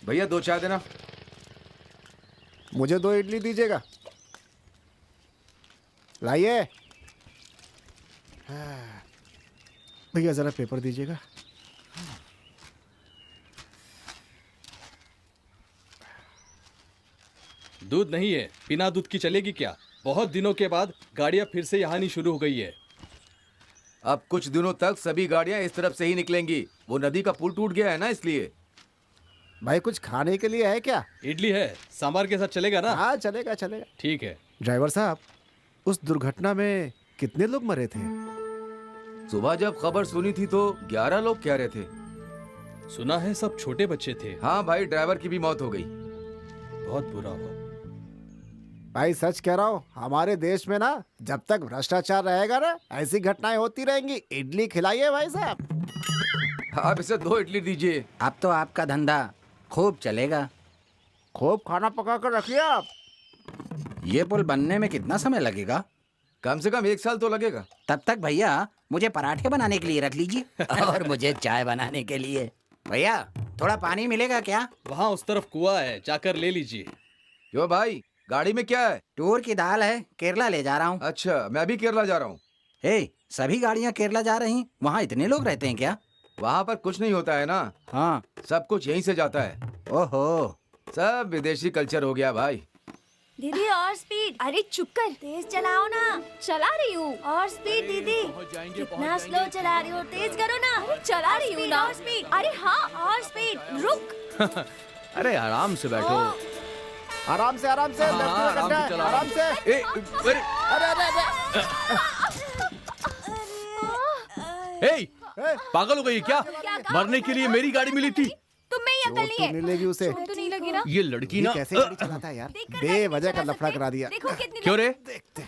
भैया 2 चाय देना। मुझे 2 इडली दीजिएगा। लाइए। भैया जरा पेपर दीजिएगा। दूध नहीं है, बिना दूध की चलेगी क्या? बहुत दिनों के बाद गाड़ियां फिर से यहाँ नहीं शुरू हो गई है। अब कुछ दिनों तक सभी गाड़ियां इस तरफ से ही निकलेंगी। वो नदी का पुल टूट गया है ना, इसलिए। भाई कुछ खाने के लिए है क्या? इडली है, सांभर के साथ चलेगा ना? हाँ चलेगा चलेगा। ठीक है। ड्राइवर साहब, उस दुर्घटना में कितने लोग मरे थे? सुबह जब खबर सुनी थी तो 11 लोग कह रहे थे। सुना है सब छोटे बच्चे थे। हाँ भाई, ड्राइवर की भी मौत हो गई। बहुत बुरा हुआ। भाई सच कह रहा हूँ, हमारे देश में ना जब तक भ्रष्टाचार रहेगा ना, ऐसी घटनाएं होती रहेंगी। इडली खिलाइए भाई साहब। आप इसे 2 इडली दीजिए। अब तो आपका धंधा खूब चलेगा। खूब खाना पका कर रखिए आप। ये पुल बनने में कितना समय लगेगा? कम से कम 1 साल तो लगेगा। तब तक भैया मुझे पराठे बनाने के लिए रख लीजिए और मुझे चाय बनाने के लिए। भैया थोड़ा पानी मिलेगा क्या? वहाँ उस तरफ कुआं है, जाकर ले लीजिए। क्यों भाई, गाड़ी में क्या है? टूर की दाल है, केरला ले जा रहा हूँ। अच्छा, मैं भी केरला जा रहा हूँ। हे, सभी गाड़ियाँ केरला जा रही? वहाँ इतने लोग रहते हैं क्या? वहाँ पर कुछ नहीं होता है ना। हाँ। सब कुछ यहीं से जाता है। ओहो, सब विदेशी कल्चर हो गया भाई। दीदी और स्पीड। अरे चुप कर, तेज चलाओ ना। चला रही हूँ। और स्पीड दीदी। कितना स्लो चला रही हो, तेज करो ना। चला रही हूँ ना। और स्पीड। अरे हाँ, और स्पीड। रुक। अरे आराम से बैठो। आराम से आराम से। हाँ, आराम से चलाओ। आराम से। अरे पागल हो गई क्या? मरने के लिए मेरी गाड़ी मिली थी। तुम्हें ये अकल नहीं है। नहीं लेगी उसे। तो नहीं लगी ना। ये लड़की ना कैसे गाड़ी चलाता है यार, बेवजह का लफड़ा करा दिया। देखो कितनी क्यों रे?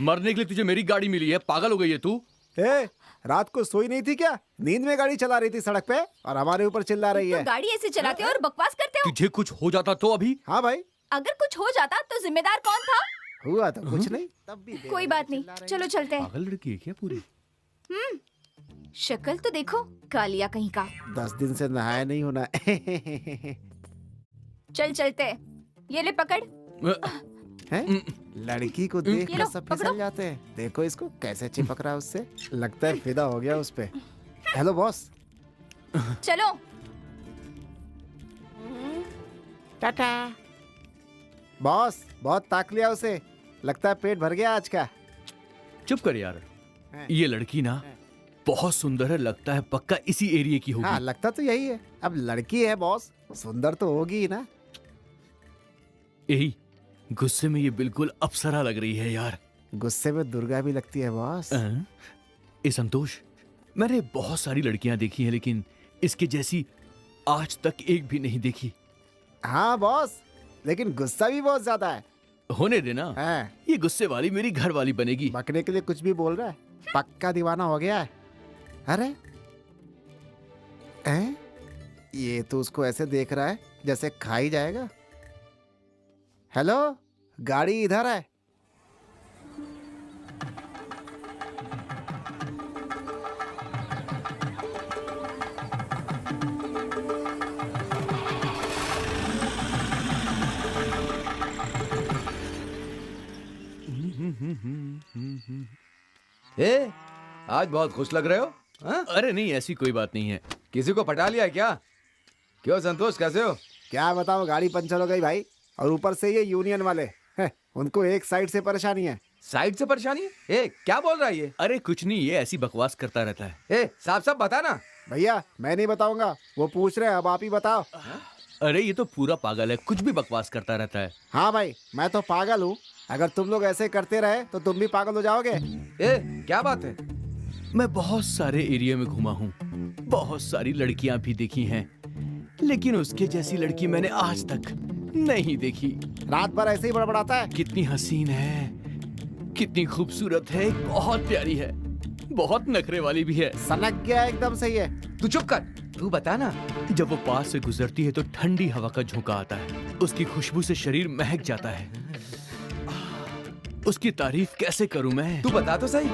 मरने के लिए तुझे मेरी गाड़ी मिली है? पागल हो गई है तू? ए, रात को सोई नहीं थी क्या? नींद में गाड़ी चला रही थी सड़क पे और हमारे ऊपर चिल्ला रही है। गाड़ी ऐसे चलाते हो और बकवास करते हो। तुझे कुछ हो जाता तो अभी? हाँ भाई, अगर कुछ हो जाता तो जिम्मेदार कौन था? हुआ तो कुछ नहीं, तब भी कोई बात नहीं, चलो चलते हैं। पागल लड़की है क्या पूरी? शक्ल तो देखो, कालिया कहीं का। 10 दिन से नहाया नहीं होना। चल चलते हैं। ये ले पकड़। हैं? लड़की को देख ये कर लो, सब पकड़ो। फिसल जाते हैं। देखो इसको कैसे चिपक रहा है उससे। लगता है फिदा हो गया उस पे। Hello boss. चलो। टाटा। बॉस बहुत ताक लिया उसे, लगता है पेट भर गया आज का। चुप कर यार। ये लड़की ना बहुत सुंदर है, लगता है पक्का इसी एरिया की होगी। हाँ लगता तो यही है। अब लड़की है बॉस, सुंदर तो होगी ही ना। यही गुस्से में ये बिल्कुल अप्सरा लग रही है यार। गुस्से में दुर्गा भी लगती है बॉस। ए संतोष, मैंने बहुत सारी लड़कियां देखी हैं, लेकिन इसके जैसी आज तक एक भी नहीं देखी। हाँ बॉस, लेकिन गुस्सा भी बहुत ज्यादा है। होने देना। हाँ। ये गुस्से वाली मेरी घर वाली बनेगी। बकने के लिए कुछ भी बोल रहा है, पक्का दीवाना हो गया है। अरे ये तो उसको ऐसे देख रहा है जैसे खा ही जाएगा। हेलो, गाड़ी इधर है। आज बहुत खुश लग रहे हो। हाँ? अरे नहीं, ऐसी कोई बात नहीं है। किसी को पटा लिया है क्या? क्यों संतोष, कैसे हो? क्या बताओ, गाड़ी पंचर हो गई भाई। और ऊपर से ये यूनियन वाले उनको एक साइड से परेशानी है। साइड से परेशानी है? क्या बोल रहा है ये? अरे कुछ नहीं, ये ऐसी बकवास करता रहता है। साफ साफ बता ना। भैया मैं नहीं बताऊंगा, वो पूछ रहे हैं, अब आप ही बताओ। अरे ये तो पूरा पागल है, कुछ भी बकवास करता रहता है। हाँ भाई, मैं तो पागल हूँ। अगर तुम लोग ऐसे करते रहे तो तुम भी पागल हो जाओगे। क्या बात है? मैं बहुत सारे एरिया में घुमा हूँ, बहुत सारी लड़कियां भी देखी हैं, लेकिन उसके जैसी लड़की मैंने आज तक नहीं देखी। रात भर ऐसे ही बड़बड़ाता है। कितनी हसीन है, कितनी खूबसूरत है, बहुत प्यारी है, बहुत नखरे वाली भी है। सनक गया एकदम सही है। तू चुप कर, तू बता ना। जब वो पास से गुजरती है तो ठंडी हवा का झोंका आता है, उसकी खुशबू से शरीर महक जाता है। उसकी तारीफ कैसे करूं मैं? तू बता तो सही।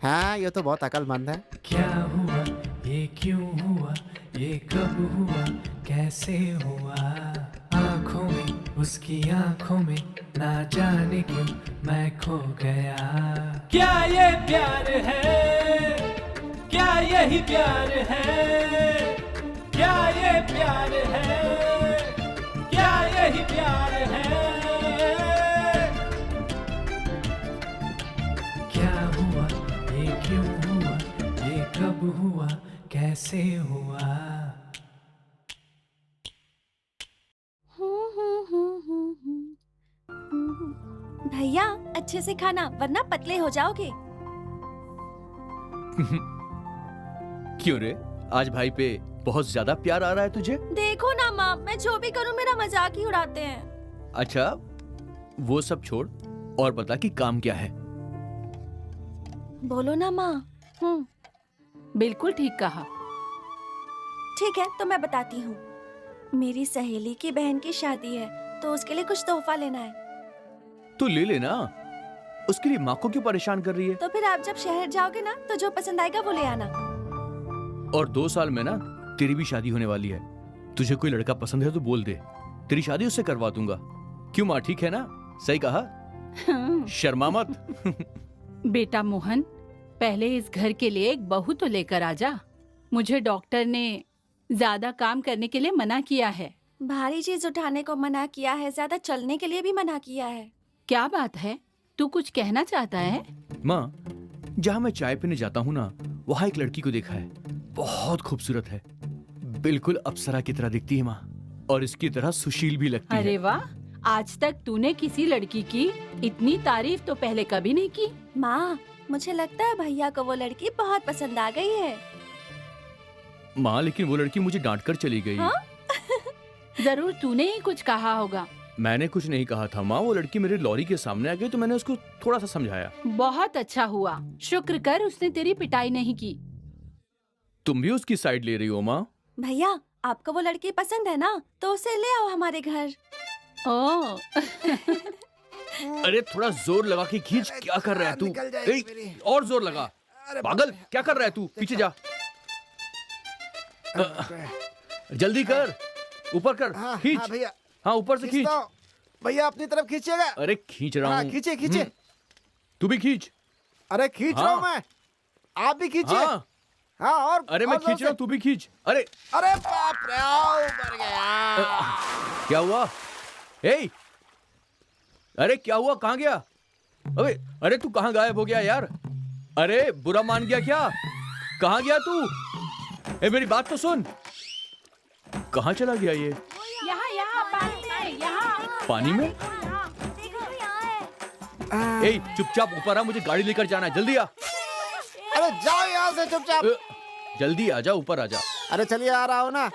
हाँ ये तो बहुत अक्लमंद है। क्या हुआ, ये क्यों हुआ, ये कब हुआ, कैसे हुआ? उसकी आंखों में ना जाने क्यों मैं खो गया। क्या ये प्यार है, क्या यही प्यार है, क्या ये प्यार है, क्या यही प्यार है। क्या हुआ, ये क्यों हुआ, ये कब हुआ, कैसे हुआ। भैया अच्छे से खाना वरना पतले हो जाओगे। क्यों रे, आज भाई पे बहुत ज्यादा प्यार आ रहा है तुझे? देखो ना माँ, मैं जो भी करूँ मेरा मजाक ही उड़ाते हैं। अच्छा, वो सब छोड़ और बता कि काम क्या है। बोलो ना माँ। बिल्कुल ठीक कहा। ठीक है तो मैं बताती हूँ। मेरी सहेली की बहन की शादी है तो उसके लिए कुछ तोहफा लेना है। तो ले लेना, उसके लिए माँ को क्यों परेशान कर रही है? तो फिर आप जब शहर जाओगे ना तो जो पसंद आएगा वो ले आना। और 2 साल में ना तेरी भी शादी होने वाली है। तुझे कोई लड़का पसंद है तो बोल दे, तेरी शादी उससे करवा दूंगा। क्यों माँ, ठीक है ना? सही कहा, शर्मा मत। बेटा मोहन, पहले इस घर के लिए एक बहू तो लेकर आ जा। मुझे डॉक्टर ने ज्यादा काम करने के लिए मना किया है। भारी चीज उठाने को मना किया है, ज्यादा चलने के लिए भी मना किया है। क्या बात है, तू कुछ कहना चाहता है? माँ, जहाँ मैं चाय पीने जाता हूँ ना, वहाँ एक लड़की को देखा है। बहुत खूबसूरत है, बिल्कुल अप्सरा की तरह दिखती है माँ, और इसकी तरह सुशील भी लगती है। अरे वाह, आज तक तूने किसी लड़की की इतनी तारीफ तो पहले कभी नहीं की। माँ, मुझे लगता है भैया को वो लड़की बहुत पसंद आ गई है। माँ, लेकिन वो लड़की मुझे डांट कर चली गई। हाँ? जरूर तूने ही कुछ कहा होगा। मैंने कुछ नहीं कहा था माँ, वो लड़की मेरे लॉरी के सामने आ गई तो मैंने उसको थोड़ा सा समझाया। बहुत अच्छा हुआ, शुक्र कर उसने तेरी पिटाई नहीं की। तुम भी उसकी साइड ले रही हो माँ? भैया, आपको वो लड़की पसंद है ना, तो उसे ले आओ हमारे घर। ओह, अरे थोड़ा जोर लगा के खींच। क्या कर रहा है तू? निकल जाएगी ए, मेरी। और जोर लगा। पागल, क्या कर रहा है तू? पीछे जा, जल्दी कर, ऊपर कर, हाँ खींच। भैया, हाँ, ऊपर से खींच। खींचता हूँ। भैया अपनी तरफ खींचिएगा। अरे खींच रहा हाँ हूँ। खींचे खींचे। तू भी खींच। अरे खींच रहा हूँ हाँ। मैं, आप भी खींचिए। हाँ, हाँ और अरे मैं और जोर खींच रहा हूँ, से। तू भी खींच। अरे अरे बाप रे, आओ, ऊपर गया। क्या हुआ? ए, अरे क्या हुआ? कहाँ गया? अबे, अरे तू कहाँ गायब हो गया यार? अरे बुरा मान गया क्या? कहाँ गया तू? ए, मेरी बात तो सुन। कहाँ चला गया ये? यहाँ यहाँ पानी में, यहाँ। पानी में? देखो तो यहाँ है। ए, चुपचाप ऊपर आ, मुझे गाड़ी लेकर जाना है। जल्दी आ। अरे जाओ यहाँ से चुपचाप। जल्दी आ जा, ऊपर आ जा। अरे चलिए आ रहा हूँ ना।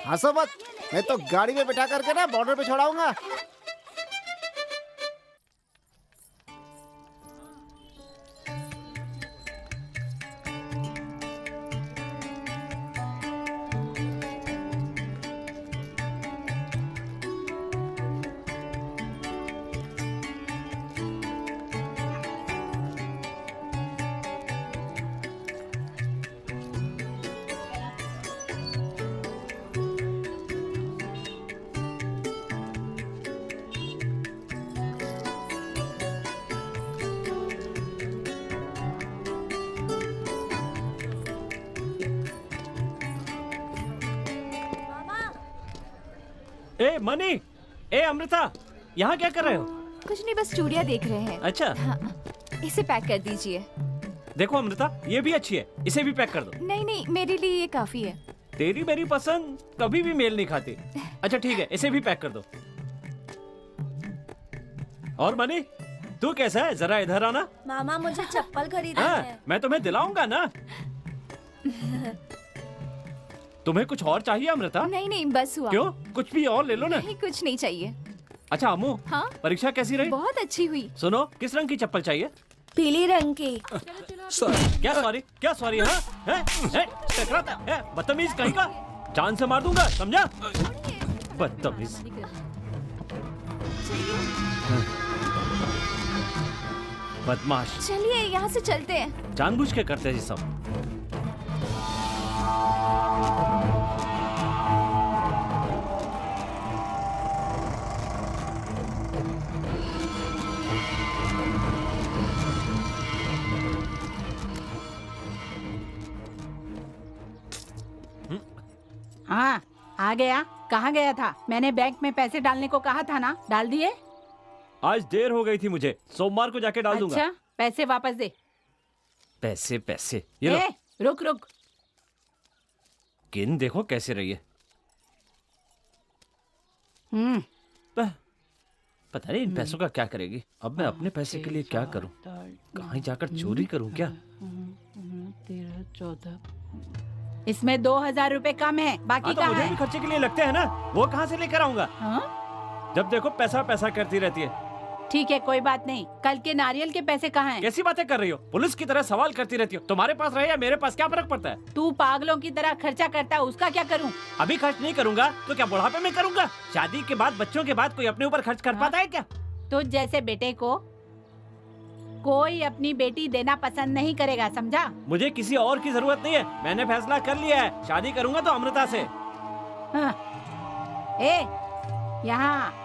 हंसो मत, मैं तो गाड़ी में बिठा करके ना बॉर्डर पे छोड़ाऊंगा। ए मनी, ए अमृता, यहाँ क्या कर रहे हो? कुछ नहीं, बस चूड़ियाँ देख रहे हैं। अच्छा, हाँ, इसे पैक कर दीजिए। देखो अमृता, ये भी अच्छी है, इसे भी पैक कर दो। नहीं नहीं, मेरे लिए ये काफी है। तेरी मेरी पसंद कभी भी मेल नहीं खाती। अच्छा ठीक है, इसे भी पैक कर दो। और मनी, तू कैसा है? जरा इधर आना। मामा, मुझे चप्पल खरीदनी हाँ, है। मैं तुम्हें दिलाऊंगा ना। तुम्हें कुछ और चाहिए अमृता? नहीं नहीं, बस हुआ। क्यों? कुछ भी और ले लो ना। नहीं, कुछ नहीं चाहिए। अच्छा अमू, हाँ, परीक्षा कैसी रही? बहुत अच्छी हुई। सुनो, किस रंग की चप्पल चाहिए? पीली रंग की। क्या सॉरी? क्या सॉरी? हाँ, टकराता है, बदतमीज कहीं का। जान से मार दूंगा, समझा? बदतमीज। बदमाश। चलिए यहाँ से चलते हैं। जानबूझ के करते हैं ये सब। हाँ, आ गया। कहाँ गया था? मैंने बैंक में पैसे डालने को कहा था ना, डाल दिए? आज देर हो गई थी मुझे, सोमवार को जाके डाल दूंगा। अच्छा, पैसे वापस दे। पैसे पैसे ये लो। ए, रुक रुक। गिन देखो कैसे रही है। पता नहीं इन पैसों का क्या करेगी। अब मैं अपने पैसे के लिए क्या करूं? कहीं जाकर चोरी करूं क्या? 13, 14। इसमें 2000 रुपए कम है, बाकी हाँ, तो कहाँ मुझे है? भी खर्चे के लिए लगते हैं ना, वो कहाँ से लेकर आऊंगा? हाँ? जब देखो पैसा पैसा करती रहती है। ठीक है, कोई बात नहीं। कल के नारियल के पैसे कहाँ हैं? कैसी बातें कर रही हो? पुलिस की तरह सवाल करती रहती हो। तुम्हारे पास रहे या मेरे पास क्या फर्क पड़ता है? तू पागलों की तरह खर्चा करता है, उसका क्या करूं? अभी खर्च नहीं करूंगा तो क्या बुढ़ापे में करूंगा? शादी के बाद, बच्चों के बाद कोई अपने ऊपर खर्च कर पाता है क्या? तुझ जैसे बेटे को कोई अपनी बेटी देना पसंद नहीं करेगा, समझा? मुझे किसी और की जरूरत नहीं है। मैंने फैसला कर लिया है, शादी करूंगा तो अमृता से। हाँ। ए, यहाँ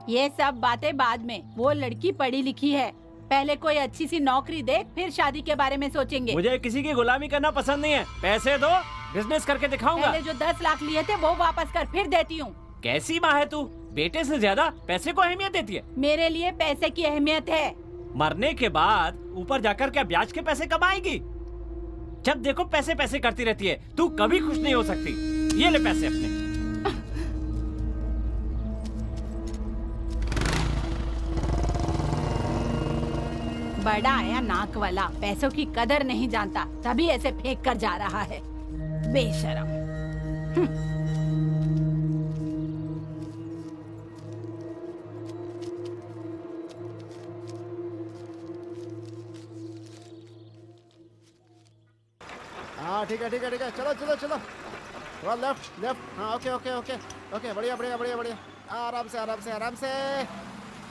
ये सब बातें बाद में। वो लड़की पढ़ी लिखी है, पहले कोई अच्छी सी नौकरी देख, फिर शादी के बारे में सोचेंगे। मुझे किसी की गुलामी करना पसंद नहीं है। पैसे दो, बिजनेस करके दिखाऊंगा। पहले जो 10 लाख लिए थे वो वापस कर, फिर देती हूँ। कैसी माँ है तू? बेटे से ज्यादा पैसे को अहमियत देती है। मेरे लिए पैसे की अहमियत है। मरने के बाद ऊपर जाकर क्या ब्याज के पैसे कमाएगी? जब देखो पैसे पैसे करती रहती है। तू कभी खुश नहीं हो सकती। ये ले पैसे अपने। बड़ा आया नाक वाला, पैसों की कदर नहीं जानता, तभी ऐसे फेंक कर जा रहा है, बेशरम। हाँ ठीक है ठीक है ठीक है, चलो चलो चलो, थोड़ा लेफ्ट लेफ्ट। हाँ ओके ओके ओके ओके, बढ़िया बढ़िया बढ़िया बढ़िया, आराम से आराम से आराम से।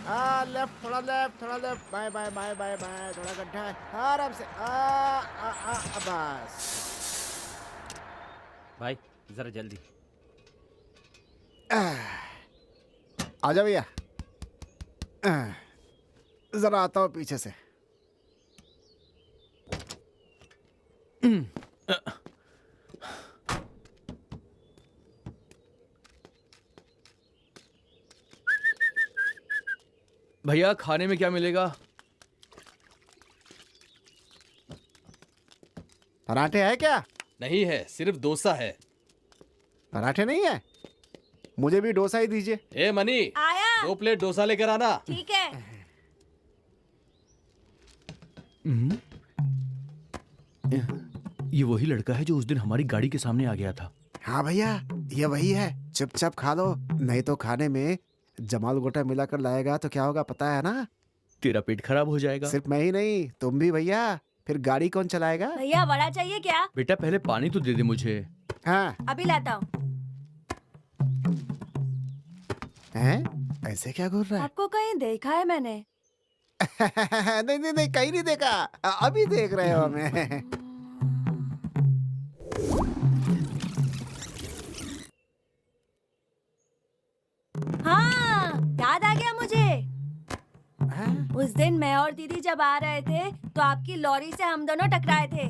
हाँ लेफ्ट, थोड़ा लेफ्ट थोड़ा left, bye bye bye bye bye, थोड़ा गड्ढा है, आराम से। बस। भाई जरा जल्दी। आजा भैया, जरा आता हूँ पीछे से। भैया खाने में क्या मिलेगा? पराठे है क्या? नहीं है, सिर्फ डोसा है। पराठे नहीं है? मुझे भी डोसा ही दीजिए। ए मनी, आया। 2 प्लेट डोसा लेकर आना। ठीक है। ये वही लड़का है जो उस दिन हमारी गाड़ी के सामने आ गया था। हाँ भैया, ये वही है। चुपचाप खा लो, नहीं तो खाने में जमाल गोटा मिलाकर लाएगा तो क्या होगा पता है ना? तेरा पेट खराब हो जाएगा। सिर्फ मैं ही नहीं, तुम भी भैया। फिर गाड़ी कौन चलाएगा? भैया वड़ा चाहिए क्या? बेटा पहले पानी तो दे दे मुझे। हाँ। अभी लाता हूँ। हैं? ऐसे क्या घूर रहा है? आपको कहीं देखा है मैंने? नहीं नहीं नहीं, कहीं नहीं देखा, अभी देख रहे हो हमें। हाँ, याद आ गया मुझे। उस दिन मैं और दीदी जब आ रहे थे तो आपकी लॉरी से हम दोनों टकराए थे।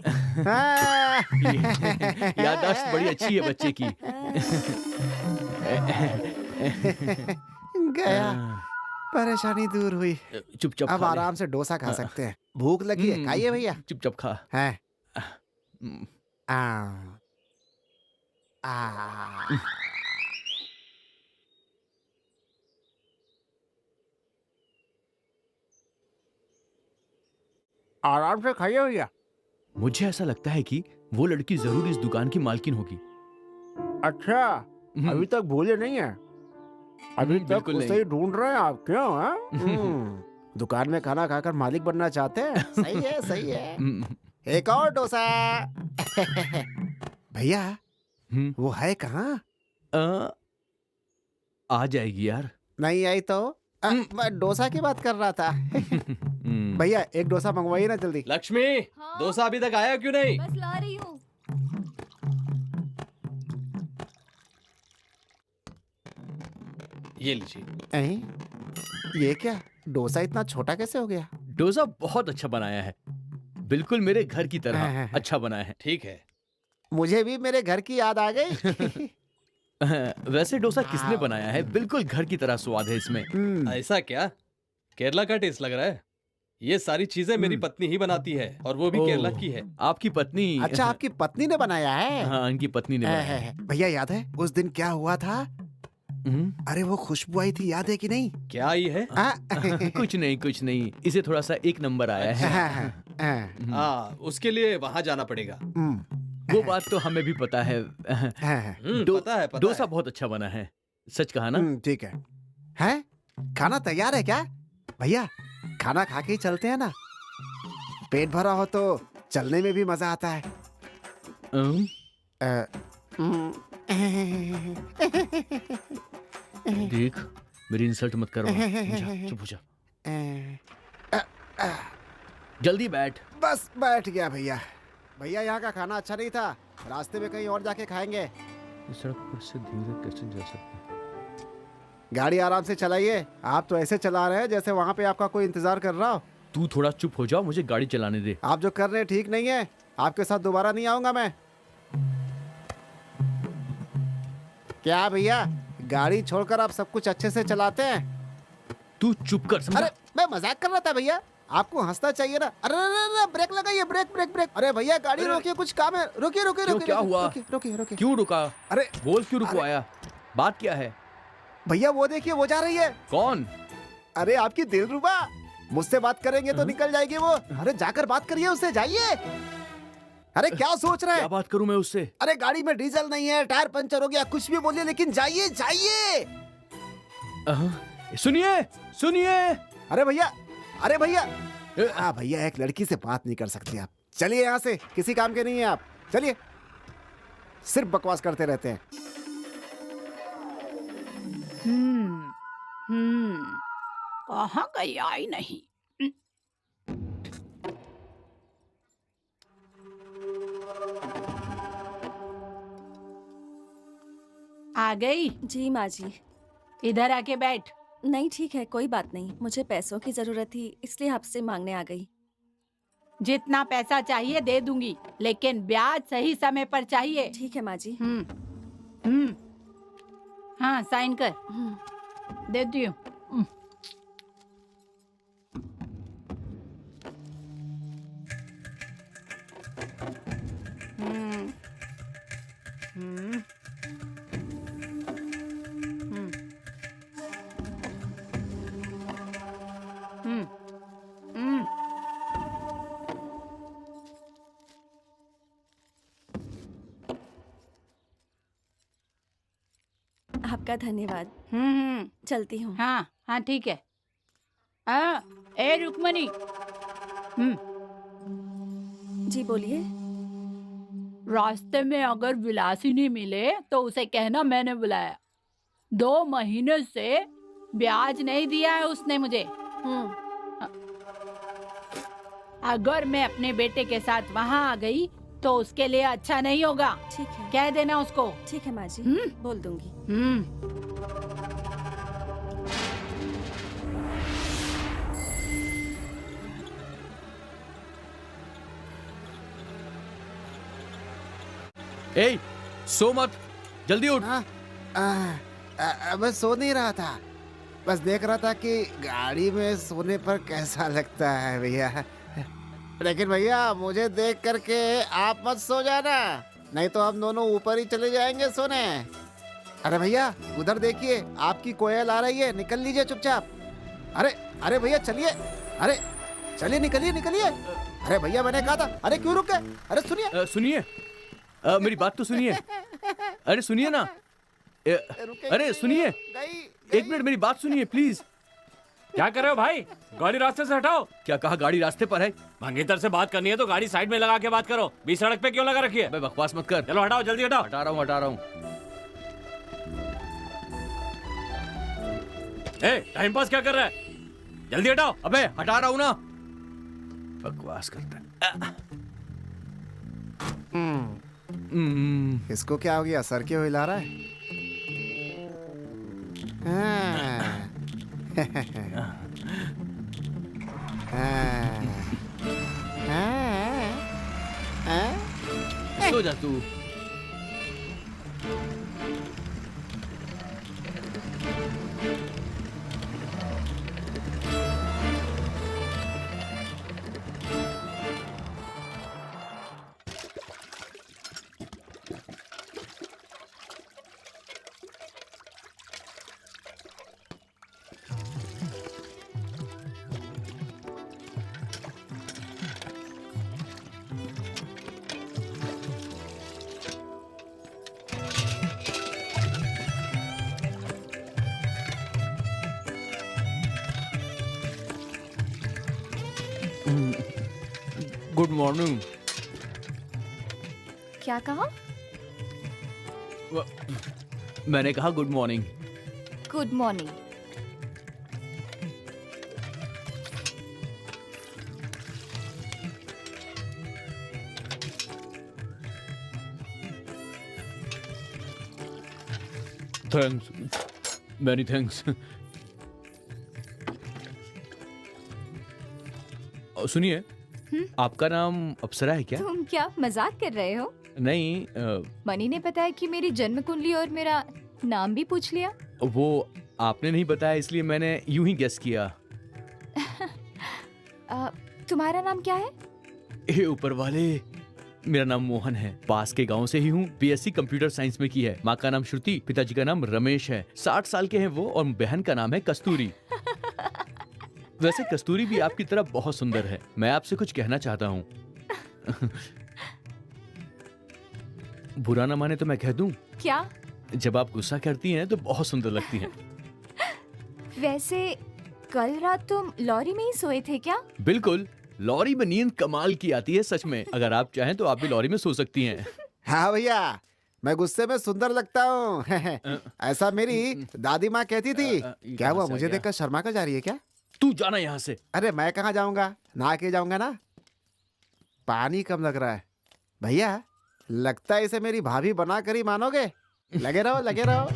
याददाश्त बड़ी अच्छी है बच्चे की। गया, परेशानी दूर हुई। चुपचाप अब खा ले। आराम से डोसा खा सकते हैं। भूख लगी है, खाइए भैया। चुपचाप खा। हैं? हम्म, आ, आ, आराम से खाइए भैया। मुझे ऐसा लगता है कि वो लड़की जरूर इस दुकान की मालकिन होगी। अच्छा, अभी तक भूले नहीं है? अभी तक बिल्कुल उसे नहीं। ही ढूंढ रहे हैं आप, क्यों? दुकान में खाना खाकर मालिक बनना चाहते हैं? सही है सही है। एक और डोसा। भैया वो है कहाँ? आ जाएगी यार। नहीं आई तो? मैं डोसा की बात कर रहा था। भैया एक डोसा मंगवाइए ना जल्दी। लक्ष्मी, हाँ? डोसा अभी तक आया क्यों नहीं? बस ला रही हूँ। ये लीजिए। ये क्या डोसा इतना छोटा कैसे हो गया? डोसा बहुत अच्छा बनाया है, बिल्कुल मेरे घर की तरह अच्छा बनाया है। ठीक है। मुझे भी मेरे घर की याद आ गई। वैसे डोसा किसने बनाया है? बिल्कुल घर की तरह स्वाद है इसमें। ऐसा क्या? केरला का टेस्ट लग रहा है। ये सारी चीजें मेरी पत्नी ही बनाती है और वो भी ओह, केरला की है। आपकी पत्नी? अच्छा, आपकी पत्नी ने बनाया है? हाँ, इनकी पत्नी ने बनाया है। भैया याद है उस दिन क्या हुआ था? अरे वो खुशबू आई थी, याद है कि नहीं? क्या आई है? कुछ नहीं कुछ नहीं, इसे थोड़ा सा एक नंबर आया है। उसके लिए वहाँ जाना पड़ेगा। वो बात तो हमें भी पता है। पता है, पता डोसा है। बहुत अच्छा बना है, सच कहा ना? ठीक है। हैं? खाना तैयार है क्या? भैया खाना खा के ही चलते हैं ना, पेट भरा हो तो चलने में भी मजा आता है। देख, मेरी इंसल्ट मत करो। जा, चुप हो जा। जल्दी बैठ। बस बैठ गया भैया। भैया यहाँ का खाना अच्छा नहीं था, रास्ते में कहीं और जाके खाएंगे। इस सड़क पर से धीरे कैसे जा सकते? गाड़ी आराम से चलाइए, आप तो ऐसे चला रहे हैं जैसे वहाँ पे आपका कोई इंतजार कर रहा हो। तू थोड़ा चुप हो जाओ, मुझे गाड़ी चलाने दे। आप जो कर रहे हैं ठीक नहीं है, आपके साथ दोबारा नहीं आऊंगा मैं। क्या भैया, गाड़ी छोड़कर आप सब कुछ अच्छे से चलाते हैं? तू चुप कर, समझा? अरे मैं मजाक कर रहा था भैया, आपको हंसना चाहिए ना। अरे अरे ब्रेक लगाइए, ब्रेक ब्रेक ब्रेक। अरे भैया गाड़ी रोकिए, कुछ काम है। रोकिए रोकिए रोकिए। क्या हुआ? रोकिए रोकिए। क्यों रुका? अरे बोल, क्यों रुकवाया? बात क्या है? भैया वो देखिए, वो जा रही है। कौन? अरे आपकी दिलरुबा, मुझसे बात करेंगे तो निकल जाएगी वो। अरे जाकर बात करिए उससे, जाइए। अरे क्या सोच रहे क्या हैं? बात करूं मैं उससे? अरे गाड़ी में डीजल नहीं है, टायर पंचर हो गया, कुछ भी बोलिए लेकिन जाइए जाइए। सुनिए सुनिए। अरे भैया, अरे भैया। भैया एक लड़की से बात नहीं कर सकते आप, चलिए यहाँ से, किसी काम के नहीं है आप, चलिए। सिर्फ बकवास करते रहते हैं। कहाँ गई? आई नहीं। आ गई? जी माँ जी। इधर आके बैठ। नहीं ठीक है, कोई बात नहीं। मुझे पैसों की जरूरत थी, इसलिए आपसे मांगने आ गई। जितना पैसा चाहिए दे दूंगी, लेकिन ब्याज सही समय पर चाहिए। ठीक है माँ जी। हाँ साइन कर। देती हूँ। आपका धन्यवाद। चलती हूँ। हाँ हाँ ठीक है। ए रुक्मणी। जी बोलिए। रास्ते में अगर विलासिनी मिले तो उसे कहना मैंने बुलाया। 2 महीने से ब्याज नहीं दिया है उसने मुझे। अगर मैं अपने बेटे के साथ वहाँ आ गई तो उसके लिए अच्छा नहीं होगा। ठीक है, कह देना उसको। ठीक है माँ जी, बोल दूंगी। ए, सो मत, जल्दी उठ। मैं सो नहीं रहा था, बस देख रहा था कि गाड़ी में सोने पर कैसा लगता है भैया। लेकिन भैया मुझे देख करके आप मत सो जाना, नहीं तो हम दोनों ऊपर ही चले जाएंगे सोने। अरे भैया उधर देखिए, आपकी कोयल आ रही है, निकल लीजिए चुपचाप। अरे अरे भैया चलिए, अरे चलिए निकलिए निकलिए। अरे भैया मैंने कहा था, अरे क्यों रुके? अरे सुनिए सुनिए, मेरी बात तो सुनिए। अरे सुनिए ना। अरे सुनिए, एक मिनट मेरी बात सुनिए प्लीज। क्या कर रहे हो भाई? गाड़ी रास्ते से हटाओ। क्या कहा? गाड़ी रास्ते पर है? मंगेतर से बात करनी है तो गाड़ी साइड में लगा के बात करो, बीच सड़क पे क्यों लगा रखी है? बकवास मत कर। चलो हटाओ, जल्दी हटाओ। हटा रहा हूँ हटा रहा हूँ। टाइम पास क्या कर रहा है? जल्दी हटाओ। अबे हटा रहा हूँ ना। बकवास करता है। इसको क्या हो गया, सर क्यों हिला रहा है? सो जा तू। Good morning. क्या कहा? मैंने कहा good morning. Good morning. Thanks, many thanks. सुनिए, आपका नाम अप्सरा है क्या? तुम क्या मजाक कर रहे हो? नहीं, मनी ने बताया कि मेरी जन्म कुंडली और मेरा नाम भी पूछ लिया। वो आपने नहीं बताया इसलिए मैंने यूं ही गेस किया। तुम्हारा नाम क्या है? हे ऊपर वाले, मेरा नाम मोहन है, पास के गांव से ही हूँ। बीएससी कंप्यूटर साइंस में की है। माँ का नाम श्रुति, पिताजी का नाम रमेश है। 60 साल के हैं वो और बहन का नाम है कस्तूरी। वैसे कस्तूरी भी आपकी तरह बहुत सुंदर है। मैं आपसे कुछ कहना चाहता हूँ। बुरा ना माने तो मैं कह दूं? क्या? जब आप गुस्सा करती हैं तो बहुत सुंदर लगती हैं। वैसे कल रात तुम लॉरी में ही सोए थे क्या? बिल्कुल, लॉरी में नींद कमाल की आती है सच में। अगर आप चाहें तो आप भी लॉरी में सो सकती हैं। हाँ भैया, मैं गुस्से में सुंदर लगता हूँ। ऐसा मेरी दादी माँ कहती थी। क्या हुआ, मुझे देखकर शर्मा कर जा रही है क्या? तू जाना यहाँ से। अरे मैं कहाँ जाऊंगा, नहा के जाऊंगा ना। पानी कम लग रहा है भैया। लगता है इसे मेरी भाभी बना कर ही मानोगे। लगे रहो, लगे रहो।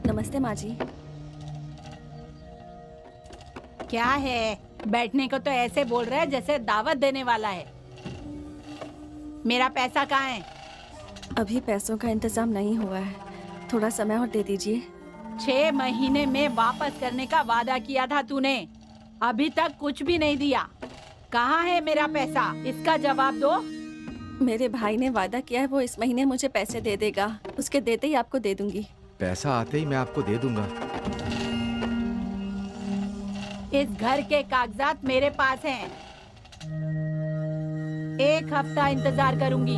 नमस्ते माँ जी। क्या है, बैठने को तो ऐसे बोल रहा है जैसे दावत देने वाला है। मेरा पैसा कहाँ है? अभी पैसों का इंतजाम नहीं हुआ है, थोड़ा समय और दे दीजिए। 6 महीने में वापस करने का वादा किया था तूने, अभी तक कुछ भी नहीं दिया। कहाँ है मेरा पैसा? इसका जवाब दो। मेरे भाई ने वादा किया है वो इस महीने मुझे पैसे दे देगा, उसके देते ही आपको दे दूंगी। पैसा आते ही मैं आपको दे दूंगा। इस घर के कागजात मेरे पास हैं। 1 हफ्ता इंतजार करूंगी,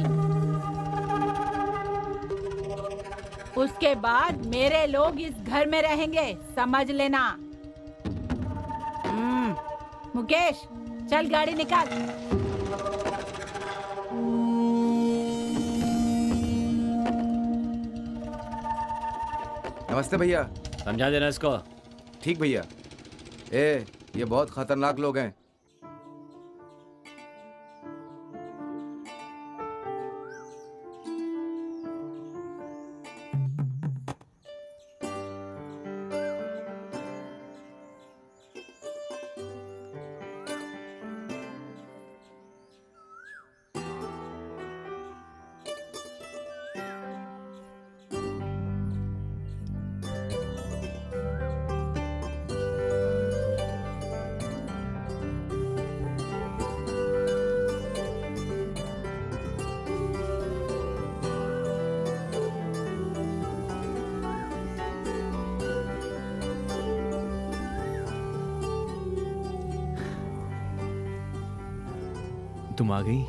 उसके बाद मेरे लोग इस घर में रहेंगे, समझ लेना। मुकेश, चल गाड़ी निकाल। नमस्ते भैया। समझा देना इसको। ठीक भैया। ये बहुत खतरनाक लोग हैं। तुम आ गई।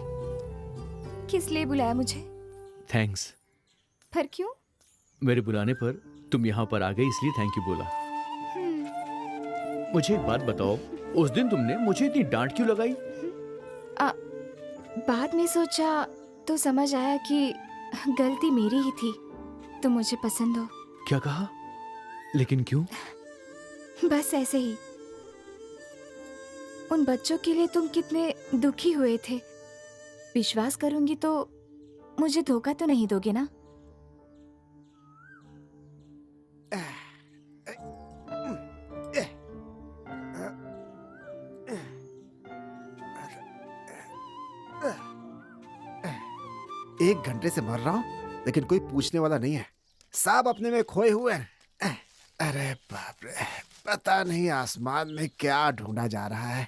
किस लिए बुलाया मुझे? थैंक्स। पर क्यों? मेरे बुलाने पर तुम यहाँ पर आ गई इसलिए थैंक यू बोला। मुझे एक बात बताओ, उस दिन तुमने मुझे इतनी डांट क्यों लगाई? बाद में सोचा तो समझ आया कि गलती मेरी ही थी। तुम मुझे पसंद हो। क्या कहा? लेकिन क्यों? बस ऐसे ही। उन बच्चों के लिए तुम कितने दुखी हुए थे। विश्वास करूंगी तो मुझे धोखा तो नहीं दोगे ना? एक घंटे से मर रहा हूँ लेकिन कोई पूछने वाला नहीं है। सब अपने में खोए हुए हैं। अरे बाप रे, पता नहीं आसमान में क्या ढूंढा जा रहा है।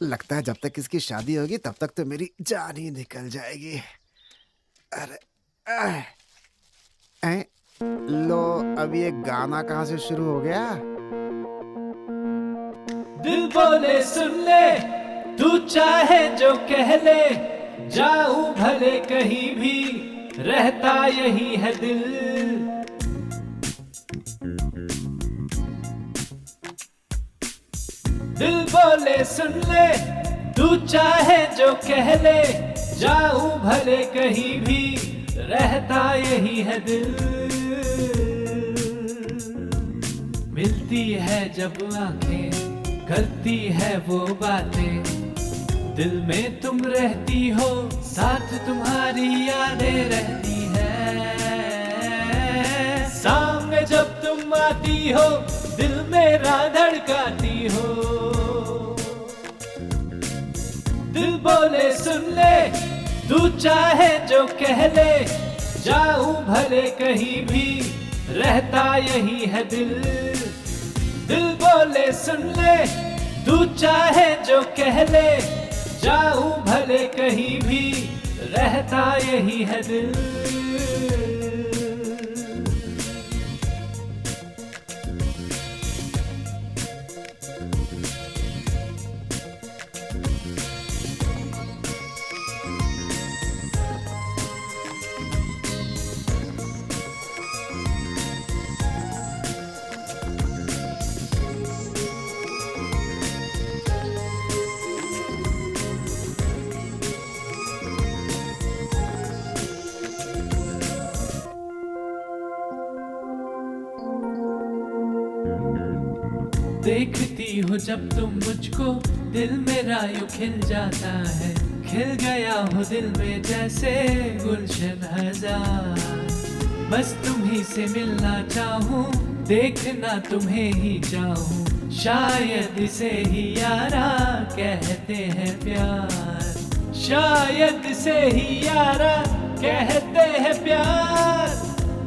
लगता है जब तक इसकी शादी होगी तब तक तो मेरी जान ही निकल जाएगी। अरे लो, अब ये गाना कहाँ से शुरू हो गया? दिल बोले सुन ले, तू चाहे जो कह ले, जाऊं भले कहीं भी, रहता यही है दिल। दिल बोले सुन ले, तू चाहे जो कह ले, जाऊं भले कहीं भी, रहता यही है दिल। मिलती है जब आंखें, करती है वो बातें, दिल में तुम रहती हो, साथ तुम्हारी यादें रहती है। सामने जब तुम आती हो, दिल मेरा धड़काती हो। दिल बोले सुन ले, तू चाहे जो कह ले, जाऊं भले कहीं भी, रहता यही है दिल। दिल बोले सुन ले, तू चाहे जो कह ले, जाऊं भले कहीं भी, रहता यही है दिल। देखती हो जब तुम मुझको, दिल मेरा यूं खिल जाता है। खिल गया हो दिल में जैसे गुलशन हजार। बस तुम ही से मिलना चाहूं, देखना तुम्हें ही चाहूं, शायद इसे ही यारा कहते हैं प्यार। शायद इसे ही यारा कहते हैं प्यार।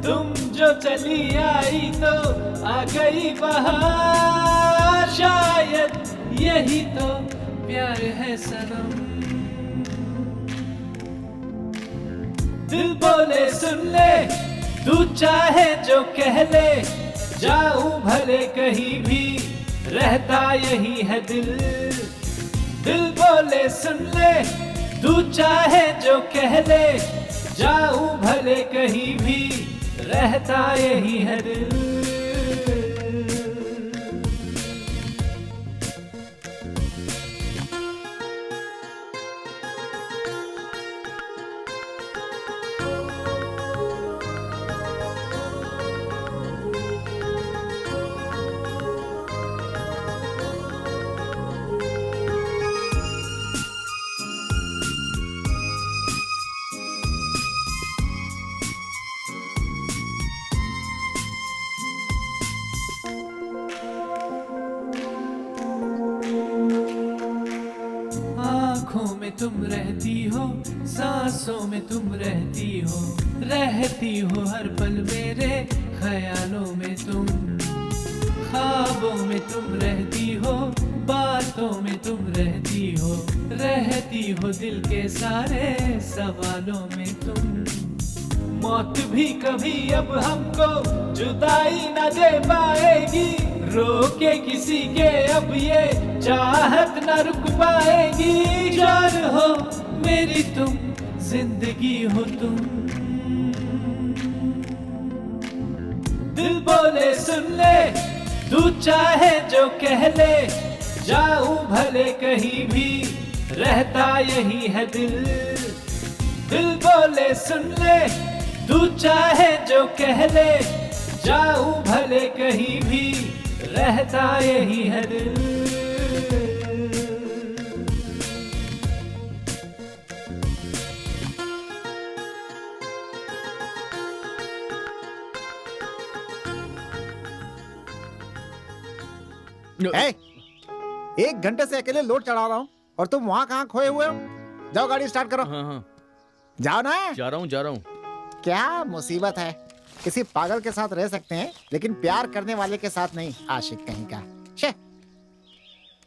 तुम जो चली आई तो आ गई बहार। शायद यही तो प्यार है सनम। दिल बोले सुन ले, तू चाहे जो कह ले, जाऊं भले कहीं भी, रहता यही है दिल। दिल बोले सुन ले, तू चाहे जो कह ले, जाऊं भले कहीं भी, रहता यही है दिल। आँखों में तुम रहती हो, सांसों में तुम रहती हो, रहती हो हर पल मेरे ख्यालों में तुम। ख्वाबों में तुम रहती हो, बातों में तुम रहती हो, रहती हो दिल के सारे सवालों में तुम। मौत भी कभी अब हमको जुदाई न दे पाएगी, रोके किसी के अब ये चाहत न रुक पाएगी। जान हो मेरी तुम, जिंदगी हो तुम। दिल बोले सुन ले, तू चाहे जो कह ले, जाऊं भले कहीं भी, रहता यही है दिल। दिल बोले सुन ले, तू चाहे जो कह ले, जाऊं भले कहीं भी, रहता यही है दिल। ए, 1 घंटे से अकेले लोड चढ़ा रहा हूँ और तुम वहाँ कहाँ खोए हुए हो? जाओ गाड़ी स्टार्ट करो। हाँ जाओ ना। जा रहा हूँ। क्या मुसीबत है, किसी पागल के साथ रह सकते हैं लेकिन प्यार करने वाले के साथ नहीं। आशिक कहीं का। शे,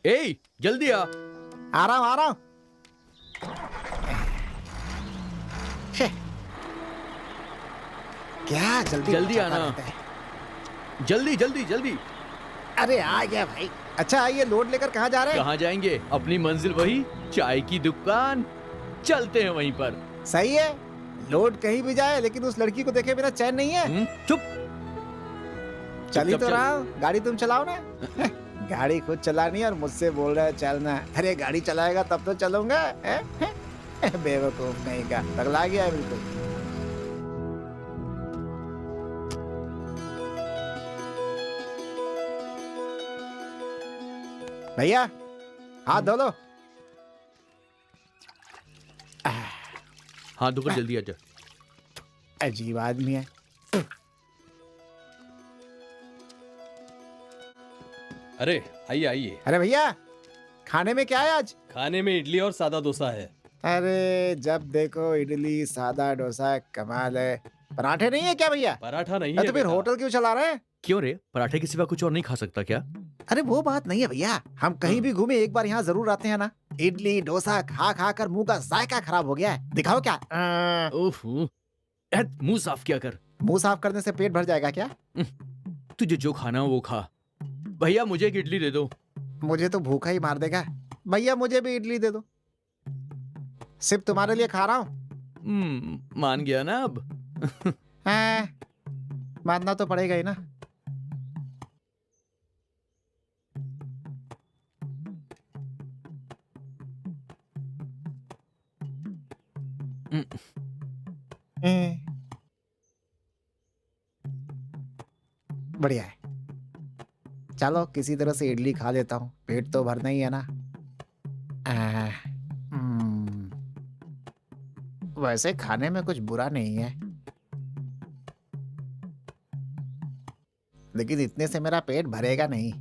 ए जल्दी आ। आ रहा हूँ। शे, क्या जल्दी जल्दी पहुंचाता आना। रहता है। जल्दी। अरे आ गया भाई। अच्छा ये लोड लेकर कहाँ जा रहे हैं? कहाँ जाएंगे? अपनी मंजिल वही, चाय की दुकान। चलते हैं वहीं पर। सही है, लोड कहीं भी जाए लेकिन उस लड़की को देखे बिना चैन नहीं है। चुप। चल ही तो चल। रहा हूं, गाड़ी तुम चलाओ ना। गाड़ी खुद चलानी है और मुझसे बोल रहा है चलना। अरे गाड़ी चलाएगा तब तो चलूंगा। बेवकूफ नहीं का, पगला गया है बिल्कुल। भैया हाथ धो लो। हाथ धोकर जल्दी आ जा। अजीब आदमी है। अरे आइए। अरे भैया खाने में क्या है आज? खाने में इडली और सादा डोसा है। अरे जब देखो इडली सादा डोसा, कमाल है। पराठे नहीं है क्या भैया? पराठा नहीं तो है फिर बेटा। होटल क्यों चला रहे हैं? क्यों रे, पराठे के सिवा कुछ और नहीं खा सकता क्या? अरे वो बात नहीं है भैया, हम कहीं भी घूमे एक बार यहाँ जरूर आते हैं ना। इडली डोसा खा खा कर मुंह का जायका खराब हो गया है। दिखाओ क्या? उफ, मुंह साफ किया कर। मुंह साफ करने से पेट भर जाएगा क्या? तुझे जो खाना हो वो खा। भैया मुझे एक इडली दे दो। मुझे तो भूखा ही मार देगा। भैया मुझे भी इडली दे दो। सिर्फ तुम्हारे लिए खा रहा हूँ। मान गया ना अब? मानना तो पड़ेगा ही ना। बढ़िया है। चलो किसी तरह से इडली खा लेता हूँ, पेट तो भरना ही है ना। वैसे खाने में कुछ बुरा नहीं है, लेकिन इतने से मेरा पेट भरेगा नहीं।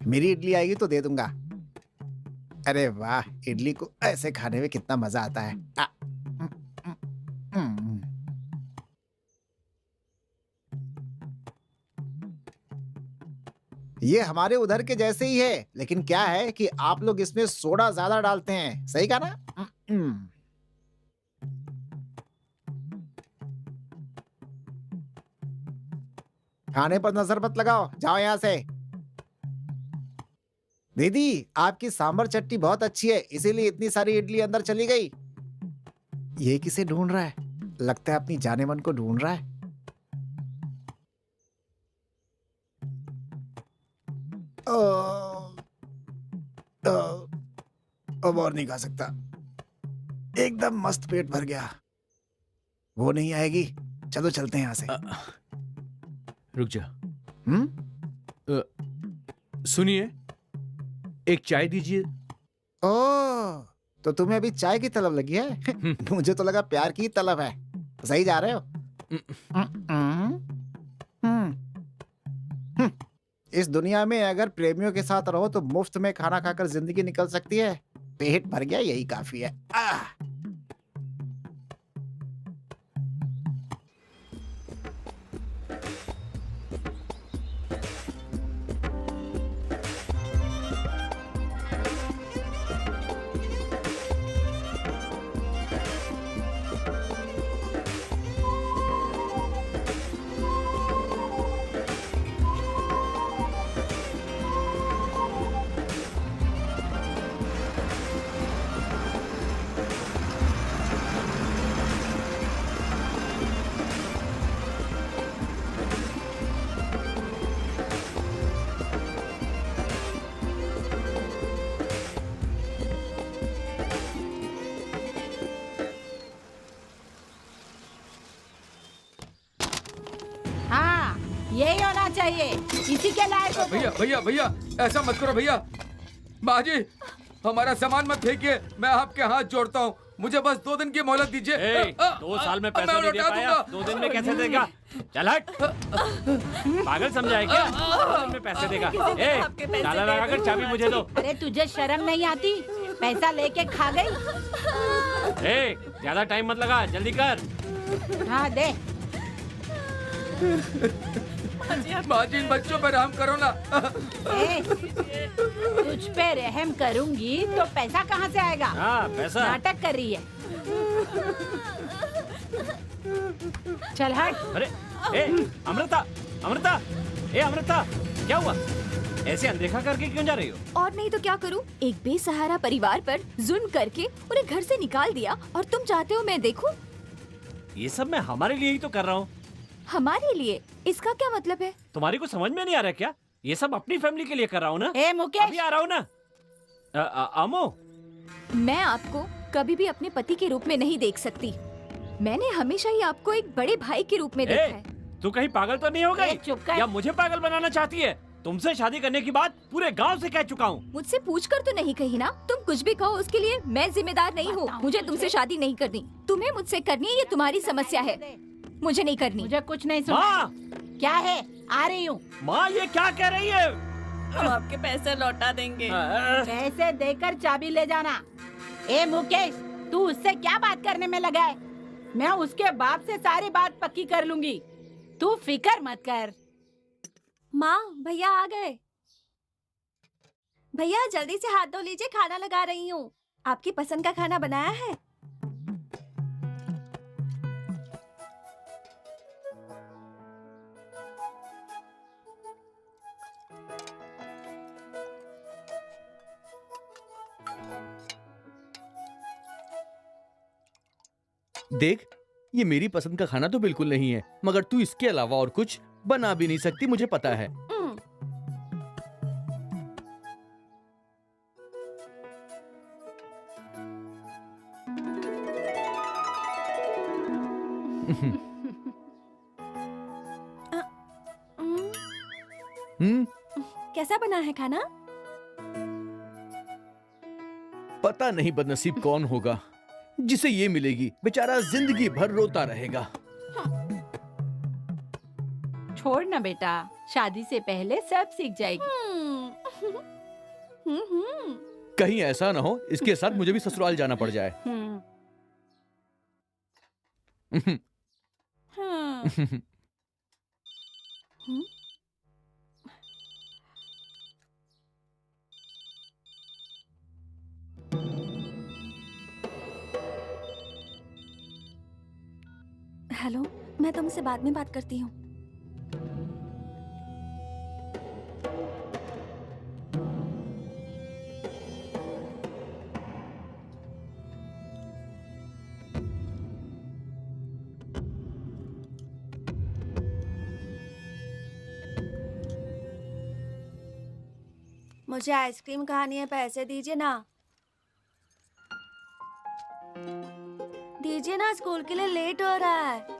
मेरी इडली आएगी तो दे दूंगा। अरे वाह, इडली को ऐसे खाने में कितना मजा आता है। ये हमारे उधर के जैसे ही है, लेकिन क्या है कि आप लोग इसमें सोडा ज्यादा डालते हैं। सही कहा ना? खाने पर नजर मत लगाओ, जाओ यहाँ से। दीदी आपकी सांभर चटनी बहुत अच्छी है, इसीलिए इतनी सारी इडली अंदर चली गई। ये किसे ढूंढ रहा है? लगता है अपनी जाने मन को ढूंढ रहा है। अब और नहीं खा सकता, एकदम मस्त पेट भर गया। वो नहीं आएगी, चलो चलते हैं यहाँ से। रुक जा। सुनिए, एक चाय दीजिए। ओह, तो तुम्हें अभी चाय की तलब लगी है? मुझे तो लगा प्यार की तलब है। सही जा रहे हो। इस दुनिया में अगर प्रेमियों के साथ रहो तो मुफ्त में खाना खाकर जिंदगी निकल सकती है। पेट भर गया, यही काफी है। होना चाहिए, इसी के लायक हो तुम। भैया भैया भैया ऐसा मत करो भैया। माँ जी हमारा सामान मत फेंकिए, मैं आपके हाथ जोड़ता हूँ, मुझे बस 2 दिन की मोहलत दीजिए। 2 साल में पैसा नहीं दे पाया, 2 दिन में कैसे देगा? चल हट, पागल समझा है क्या? 2 दिन में पैसे देगा। ताला लगाकर चाबी मुझे दो। अरे तुझे शर्म नहीं आती? पैसा लेके खा गई। ज्यादा टाइम मत लगा, जल्दी कर। हाँ दे। माँ जी इन बच्चों पर रहम करो ना। तुझ पे रहम करूंगी तो पैसा कहाँ से आएगा? हाँ पैसा। नाटक कर रही है। चल हट। अरे अमृता, अमृता, अमृता, क्या हुआ? ऐसे अनदेखा करके क्यों जा रही हो? और नहीं तो क्या करूं? एक बेसहारा परिवार पर जुल्म करके उन्हें घर से निकाल दिया और तुम चाहते हो मैं देखूं? ये सब मैं हमारे लिए ही तो कर रहा हूँ। हमारे लिए? इसका क्या मतलब है? तुम्हारी को समझ में नहीं आ रहा क्या? ये सब अपनी फैमिली के लिए कर रहा हूँ ना। मुकेश, अभी आ रहा हूँ ना। अमो, मैं आपको कभी भी अपने पति के रूप में नहीं देख सकती। मैंने हमेशा ही आपको एक बड़े भाई के रूप में देखा है। तू कहीं पागल तो नहीं हो गई? चुप कर। या मुझे पागल बनाना चाहती है? तुमसे शादी करने की बात पूरे गांव से कह चुका हूँ। मुझसे पूछकर तो नहीं कही ना? तुम कुछ भी कहो उसके लिए मैं जिम्मेदार नहीं हूँ। मुझे तुमसे शादी नहीं करनी। तुम्हें मुझसे करनी है, ये तुम्हारी समस्या है। मुझे नहीं करनी। मुझे कुछ नहीं सुना। माँ, क्या है? आ रही हूँ। माँ ये क्या कह रही है? हम आपके पैसे लौटा देंगे। पैसे देकर चाबी ले जाना। मुकेश, तू उससे क्या बात करने में लगा है? मैं उसके बाप से सारी बात पक्की कर लूंगी, तू फिक्र मत कर। माँ भैया आ गए। भैया जल्दी से हाथ धो लीजिए, खाना लगा रही हूँ। आपकी पसंद का खाना बनाया है। देख, ये मेरी पसंद का खाना तो बिल्कुल नहीं है, मगर तू इसके अलावा और कुछ बना भी नहीं सकती, मुझे पता है। कैसा बना है खाना? पता नहीं बदनसीब कौन होगा जिसे ये मिलेगी, बेचारा जिंदगी भर रोता रहेगा। छोड़ ना बेटा, शादी से पहले सब सीख जाएगी। कहीं ऐसा ना हो इसके साथ मुझे भी ससुराल जाना पड़ जाए। हेलो, मैं तुमसे बाद में बात करती हूँ। मुझे आइसक्रीम खानी है, पैसे दीजिए ना। दीजिए ना, स्कूल के लिए लेट हो रहा है।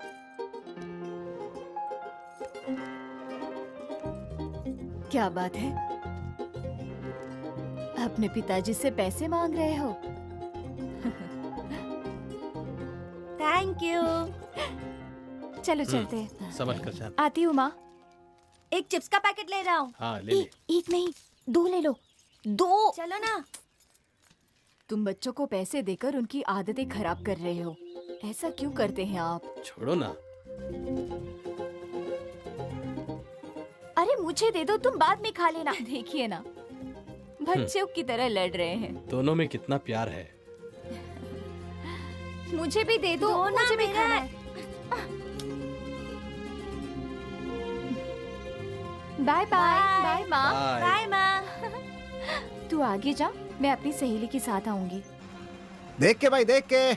क्या बात है? अपने पिताजी से पैसे मांग रहे हो? Thank you. चलो चलते हैं। समझ कर चल। आती हूँ माँ। एक चिप्स का पैकेट ले रहा हूँ। हाँ ले ले। एक नहीं, 2 ले लो। 2। चलो ना। तुम बच्चों को पैसे देकर उनकी आदतें खराब कर रहे हो। ऐसा क्यों करते हैं आप? छोड़ो ना। अरे मुझे दे दो, तुम बाद में खा लेना। देखिए ना, बच्चों की तरह लड़ रहे हैं। दोनों में कितना प्यार है। मुझे भी दे दो, मुझे भी खाना है। Bye bye. बाय माँ। बाय माँ। तू आगे जा, मैं अपनी सहेली के साथ आऊंगी। देख के भाई, देख के।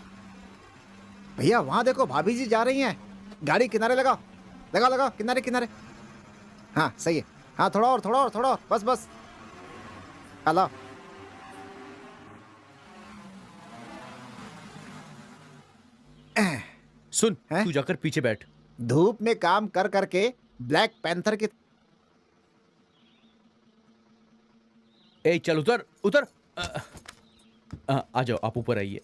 भैया वहाँ देखो, भाभी जी जा रही हैं। गाड़ी किनारे लगाओ, लगाओ लगाओ, किनारे किनारे। हाँ सही है। हाँ थोड़ा और, थोड़ा और, थोड़ा और, बस बस। हेलो। सुन, हैं? तू जाकर पीछे बैठ। धूप में काम कर करके ब्लैक पैंथर की ए चल उतर उतर। आ जाओ, आप ऊपर आइए।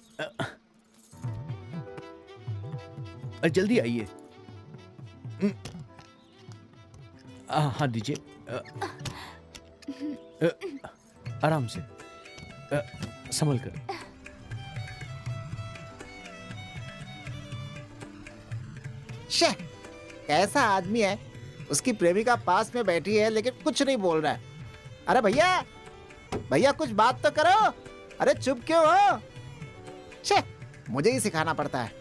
जल्दी आइए। हाथ दीजिए। आराम से, संभल कर। शे, कैसा आदमी है। उसकी प्रेमिका पास में बैठी है लेकिन कुछ नहीं बोल रहा है। अरे भैया, भैया कुछ बात तो करो। अरे चुप क्यों हो? शे, मुझे ही सिखाना पड़ता है।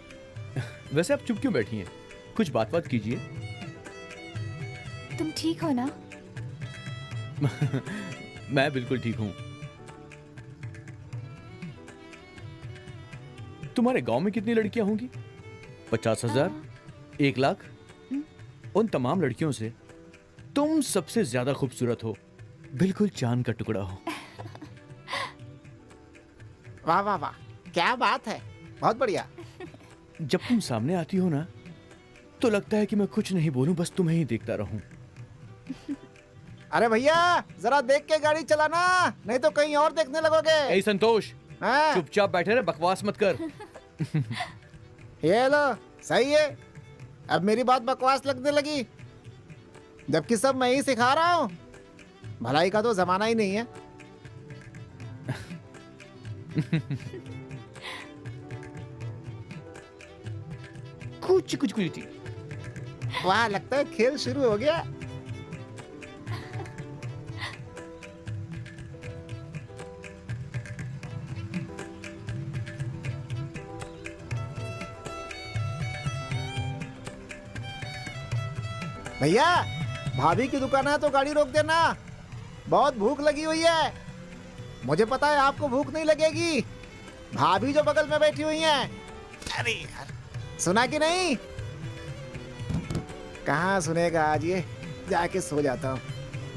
वैसे आप चुप क्यों बैठी हैं? कुछ बात कीजिए। तुम ठीक हो ना? मैं बिल्कुल ठीक हूं। तुम्हारे गांव में कितनी लड़कियां होंगी? 50,000? 1,00,000? उन तमाम लड़कियों से तुम सबसे ज्यादा खूबसूरत हो, बिल्कुल चांद का टुकड़ा हो। वाह वाह वाह, क्या बात है, बहुत बढ़िया। जब तुम सामने आती हो ना, तो लगता है कि मैं कुछ नहीं बोलूं, बस तुम्हें ही देखता रहूं। अरे भैया, जरा देख के गाड़ी चलाना, नहीं तो कहीं और देखने लगोगे। ए संतोष, हाँ? चुपचाप बैठे रहे, बकवास मत कर। ये लो, सही है। अब मेरी बात बकवास लगने लगी, जबकि सब मैं ही सिखा रहा हूँ। भलाई का तो जमाना ही नहीं है। कुछ कुछ कुछ। वाह, लगता है खेल शुरू हो गया। भैया, भाभी की दुकान है तो गाड़ी रोक देना, बहुत भूख लगी हुई है। मुझे पता है आपको भूख नहीं लगेगी, भाभी जो बगल में बैठी हुई हैं। अरे यार, सुना कि नहीं? कहाँ सुनेगा आज ये, जाके सो जाता हूँ।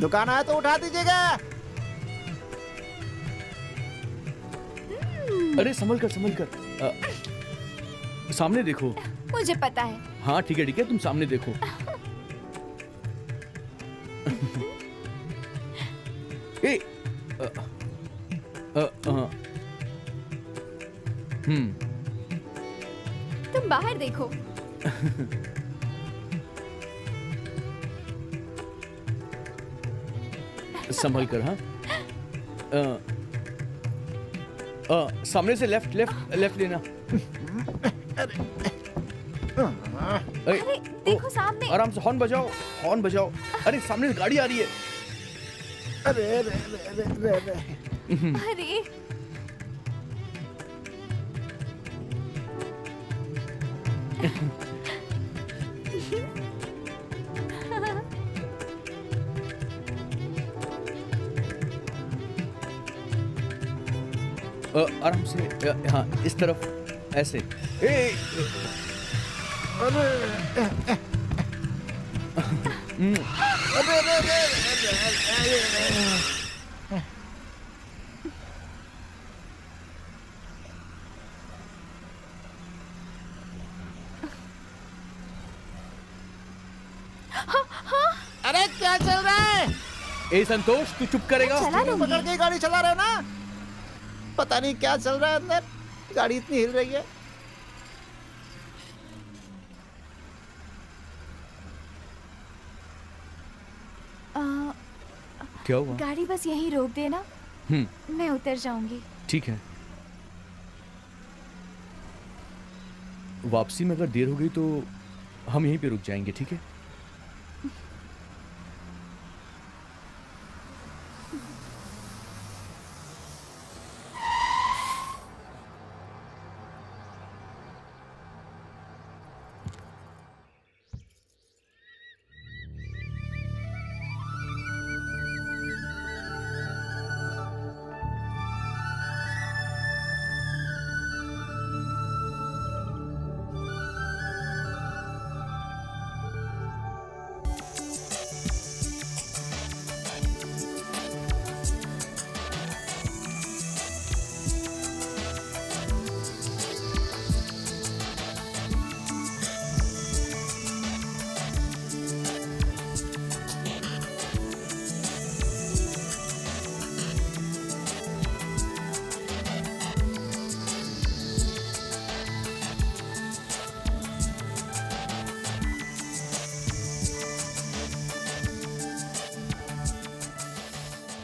दुकान आया तो उठा दीजिएगा। अरे संभल कर। सामने देखो। मुझे पता है। हाँ ठीक है, तुम सामने देखो। ए, तुम बाहर देखो। संभल कर। हाँ, सामने से लेफ्ट लेना। अरे देखो सामने। आराम से हॉर्न बजाओ। अरे सामने से गाड़ी आ रही है। अरे अरे आराम से। हाँ, इस तरफ ऐसे। अरे क्या चल रहा है? ए संतोष, तू चुप करेगा? चला पकड़ लूंगी। के गाड़ी चला रहे हो ना? पता नहीं क्या चल रहा है अंदर, गाड़ी इतनी हिल रही है। क्या हुआ? गाड़ी बस यहीं रोक देना, मैं उतर जाऊंगी। ठीक है। वापसी में अगर देर हो गई तो हम यहीं पे रुक जाएंगे, ठीक है?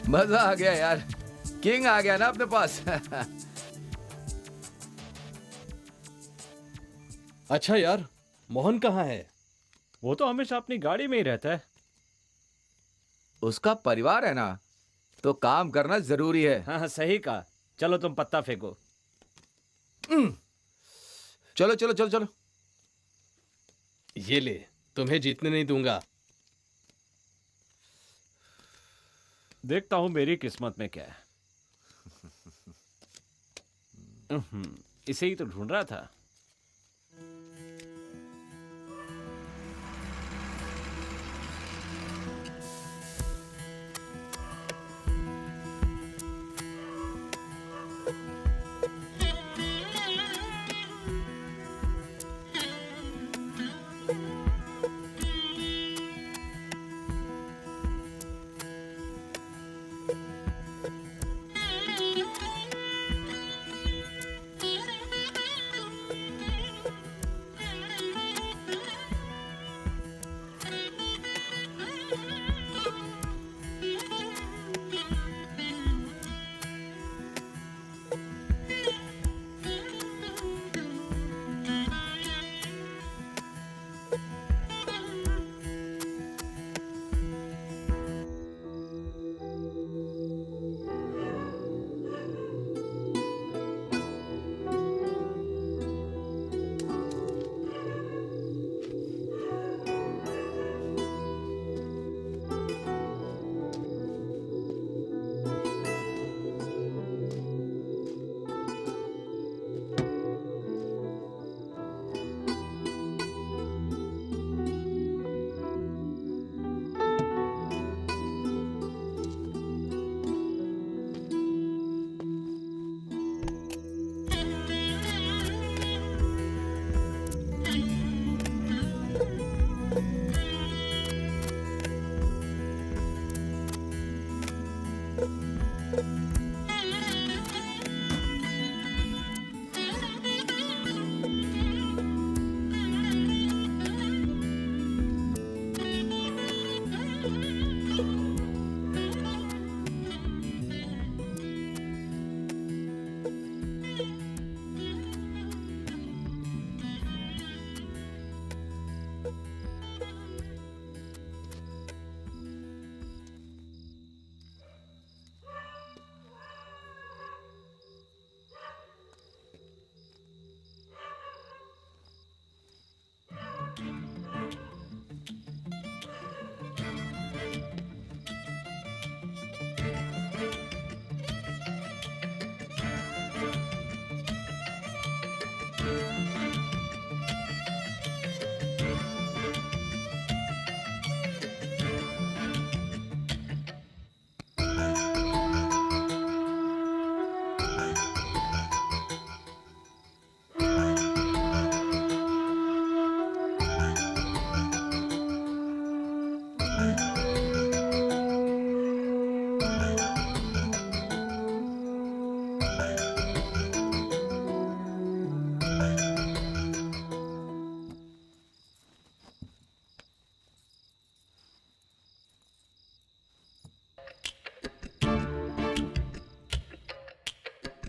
मजा आ गया यार, किंग आ गया ना अपने पास। अच्छा यार, मोहन कहाँ है? वो तो हमेशा अपनी गाड़ी में ही रहता है। उसका परिवार है ना, तो काम करना जरूरी है। हाँ सही कहा। चलो तुम पत्ता फेंको। चलो चलो चलो चलो। ये ले, तुम्हें जीतने नहीं दूंगा। देखता हूं मेरी किस्मत में क्या है। इसे ही तो ढूंढ रहा था।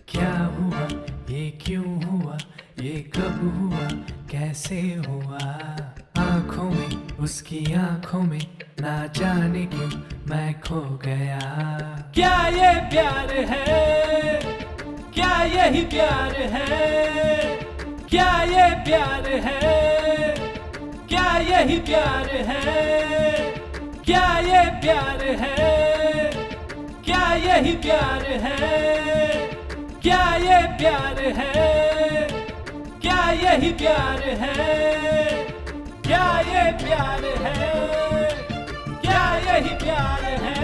क्या हुआ, ये क्यों हुआ, ये कब हुआ, कैसे हुआ? आंखों में, उसकी आंखों में, ना जाने क्यों मैं खो गया। क्या ये प्यार है? क्या यही प्यार है? क्या ये प्यार है? क्या यही प्यार है? क्या ये प्यार है? क्या यही प्यार है? क्या ये प्यार है? क्या यही प्यार है? क्या ये प्यार है? क्या यही प्यार है?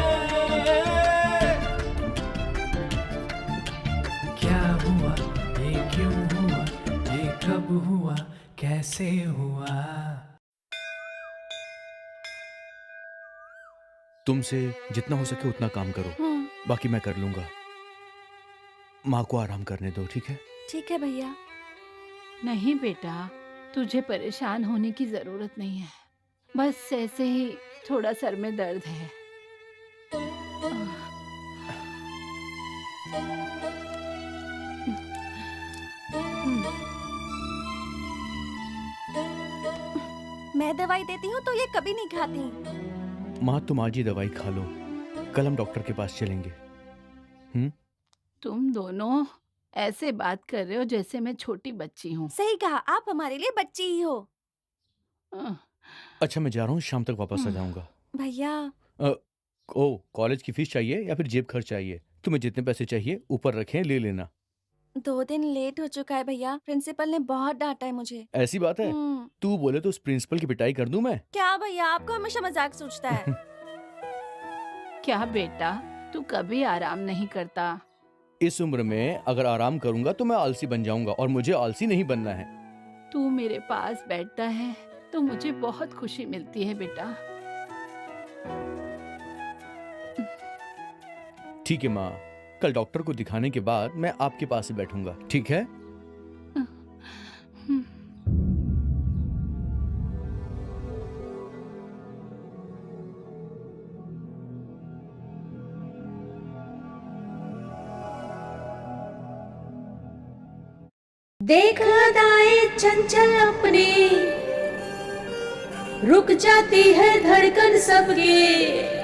क्या हुआ, ये क्यों हुआ, ये कब हुआ, कैसे हुआ? तुमसे जितना हो सके उतना काम करो, बाकी मैं कर लूंगा। माँ को आराम करने दो, ठीक है? ठीक है भैया। नहीं बेटा, तुझे परेशान होने की जरूरत नहीं है। बस ऐसे ही थोड़ा सर में दर्द है। मैं दवाई देती हूँ तो ये कभी नहीं खाती। माँ तुम आज ही दवाई खा लो, कल हम डॉक्टर के पास चलेंगे। तुम दोनों ऐसे बात कर रहे हो जैसे मैं छोटी बच्ची हूँ। सही कहा, आप हमारे लिए बच्ची ही हो। अच्छा मैं जा रहा हूँ, शाम तक वापस आ जाऊंगा। भैया ओ कॉलेज की फीस चाहिए या फिर जेब खर्च चाहिए? तुम्हें जितने पैसे चाहिए ऊपर रखें, ले लेना। 2 दिन लेट हो चुका है भैया, प्रिंसिपल ने बहुत डांटा है मुझे। ऐसी बात है? तू बोले तो उस प्रिंसिपल की पिटाई कर दूं मैं? क्या भैया, आपको हमेशा मजाक सोचता है। क्या बेटा, तू कभी आराम नहीं करता? इस उम्र में अगर आराम करूंगा तो मैं आलसी बन जाऊंगा और मुझे आलसी नहीं बनना है। तू मेरे पास बैठता है तो मुझे बहुत खुशी मिलती है बेटा। ठीक है माँ, कल डॉक्टर को दिखाने के बाद मैं आपके पास ही बैठूंगा, ठीक है? देख अदाएं चंचल अपनी, रुक जाती है धड़कन सबकी।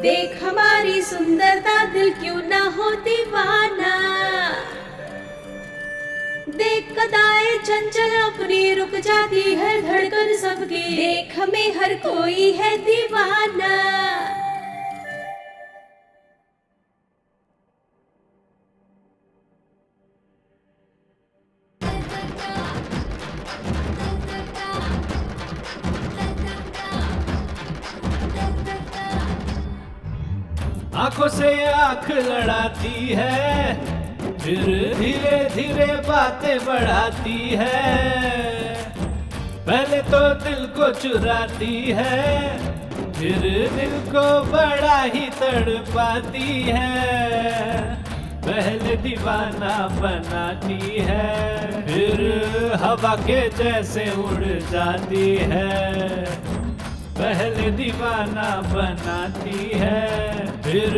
देख हमारी सुंदरता, दिल क्यों ना हो दीवाना। देख अदाएं चंचल अपनी, रुक जाती है धड़कन सबकी। देख हमें हर कोई है दीवाना। आंखों से आंख लड़ाती है, फिर धीरे धीरे बातें बढ़ाती है। पहले तो दिल को चुराती है, फिर दिल को बड़ा ही तड़पाती है। पहले दीवाना बनाती है, फिर हवा के जैसे उड़ जाती है। पहले दीवाना बनाती है, फिर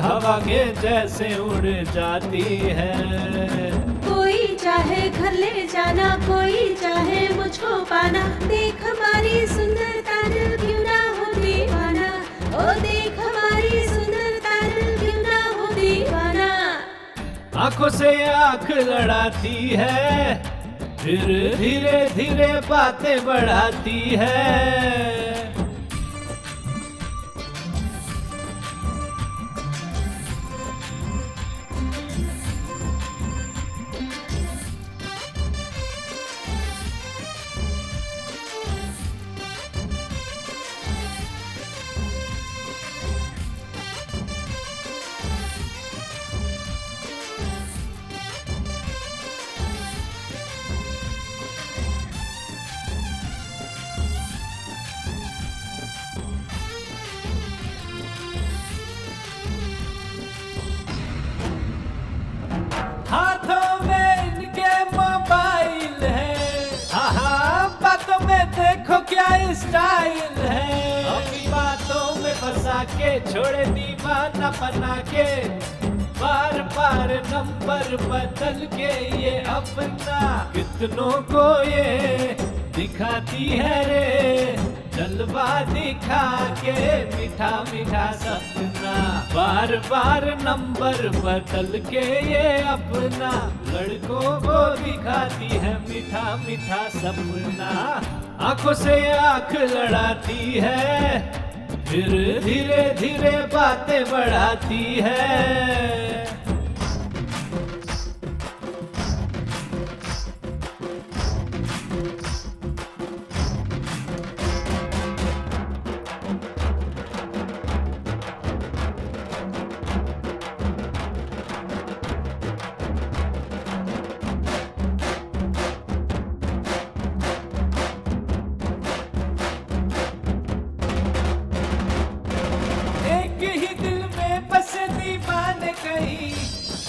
हवा के जैसे उड़ जाती है। कोई चाहे घर ले जाना, कोई चाहे मुझको पाना। देख हमारी सुंदरता, दिल क्यों ना हो दीवाना। ओ देख हमारी सुंदरता, दिल क्यों ना हो दीवाना। आंखों से आंख लड़ाती है, फिर धीरे धीरे बातें बढ़ाती है। हाथों में इनके मोबाइल है, हाँ बातों में देखो क्या स्टाइल है। अपनी बातों में फंसा के छोड़े दीवाना बना के। बार बार नंबर बदल के ये अपना कितनों को ये दिखाती है रे। जलवा दिखा के मीठा मीठा सपना। बार बार नंबर बदल के ये अपना लड़कों को दिखाती है मीठा मीठा सपना। आंखों से आंख लड़ाती है, फिर धीरे धीरे बातें बढ़ाती है।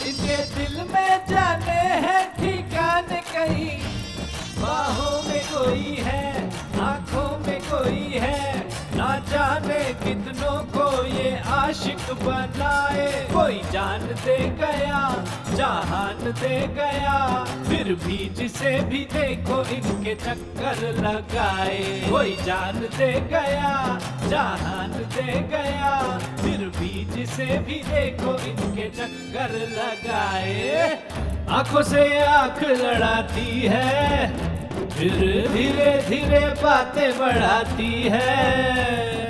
इनके दिल में जाने हैं ठिकाने कहीं। बाहों में कोई है, आंखों में कोई है, ना जाने कितनों को ये आशिक आशिक बनाए, कोई जान दे गया, जहान दे गया, फिर भी जिसे भी देखो इनके चक्कर लगाए। कोई जान दे गया, जहान दे गया, फिर भी जिसे भी देखो इनके चक्कर लगाए। आंखों से आंख लड़ाती है, फिर धीरे धीरे बातें बढ़ाती है।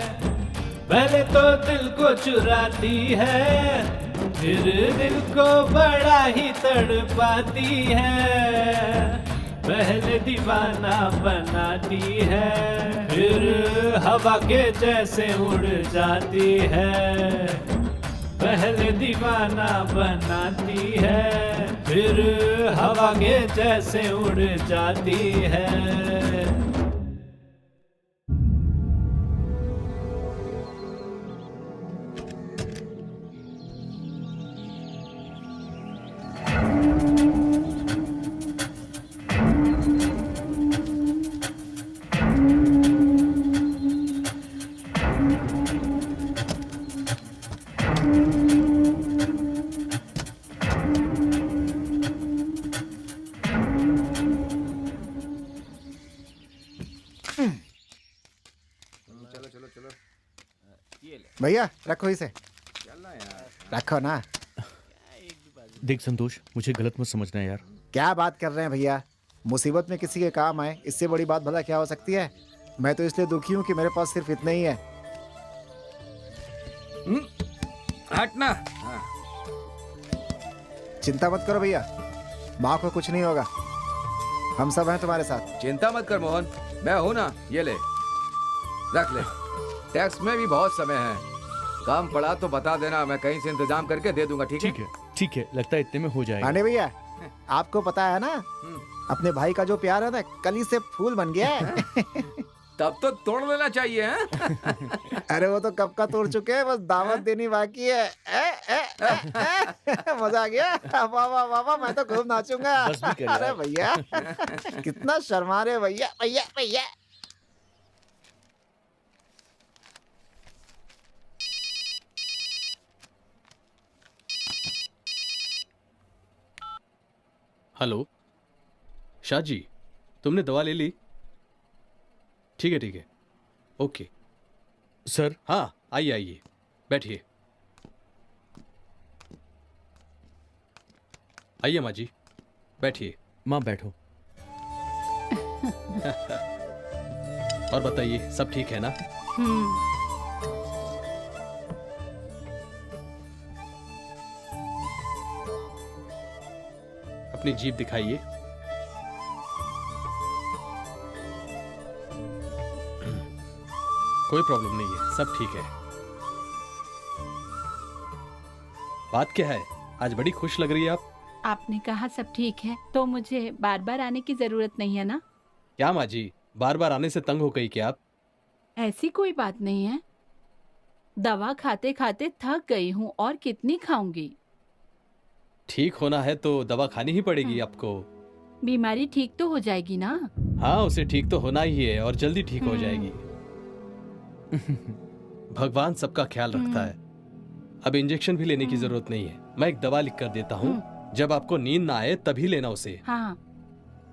पहले तो दिल को चुराती है, फिर दिल को बड़ा ही तड़पाती है। पहले दीवाना बनाती है, फिर हवा के जैसे उड़ जाती है। पहले दीवाना बनाती है, फिर हवा के जैसे उड़ जाती है। भैया रखो इसे, रखो ना। देख संतोष, मुझे गलत मत समझना यार। क्या बात कर रहे हैं भैया, मुसीबत में किसी के काम आए, इससे बड़ी बात भला क्या हो सकती है। मैं तो इसलिए दुखी हूँ कि मेरे पास सिर्फ इतना ही है। हटना। चिंता मत करो भैया, माँ को कुछ नहीं होगा, हम सब हैं तुम्हारे साथ। चिंता मत कर मोहन, मैं हूं ना। ये ले, रख ले। टैक्स में भी बहुत समय है, काम पड़ा तो बता देना, मैं कहीं से इंतजाम करके दे दूंगा। ठीक है? ठीक है, लगता है इतने में हो जाएगा। पांडे भैया, आपको पता है ना, अपने भाई का जो प्यार है ना, कली से फूल बन गया है। तब तो तोड़ लेना चाहिए है? अरे वो तो कब का तोड़ चुके हैं, बस दावत देनी बाकी है। मजा आ गया। वाह वाह वाह वाह, मैं तो खूब नाचूंगा। अरे भैया कितना शर्मा रहे भैया, भैया भैया। हेलो शाह जी, तुमने दवा ले ली? ठीक है, ओके सर। हाँ, आइए आइए, बैठिए। आइए माँ जी, बैठिए। माँ बैठो। और बताइए, सब ठीक है ना? अपनी जीभ दिखाइए। कोई प्रॉब्लम नहीं है, सब ठीक है। बात क्या है, आज बड़ी खुश लग रही है आप। आपने कहा सब ठीक है, तो मुझे बार बार आने की जरूरत नहीं है ना? क्या माँ जी, बार बार आने से तंग हो गई क्या आप? ऐसी कोई बात नहीं है, दवा खाते खाते थक गई हूँ, और कितनी खाऊंगी। ठीक होना है तो दवा खानी ही पड़ेगी आपको। बीमारी ठीक तो हो जाएगी ना? हाँ, उसे ठीक तो होना ही है, और जल्दी ठीक हो जाएगी। भगवान सबका ख्याल रखता है। अब इंजेक्शन भी लेने की जरूरत नहीं है, मैं एक दवा लिख कर देता हूँ, जब आपको नींद ना आए तभी लेना उसे। हाँ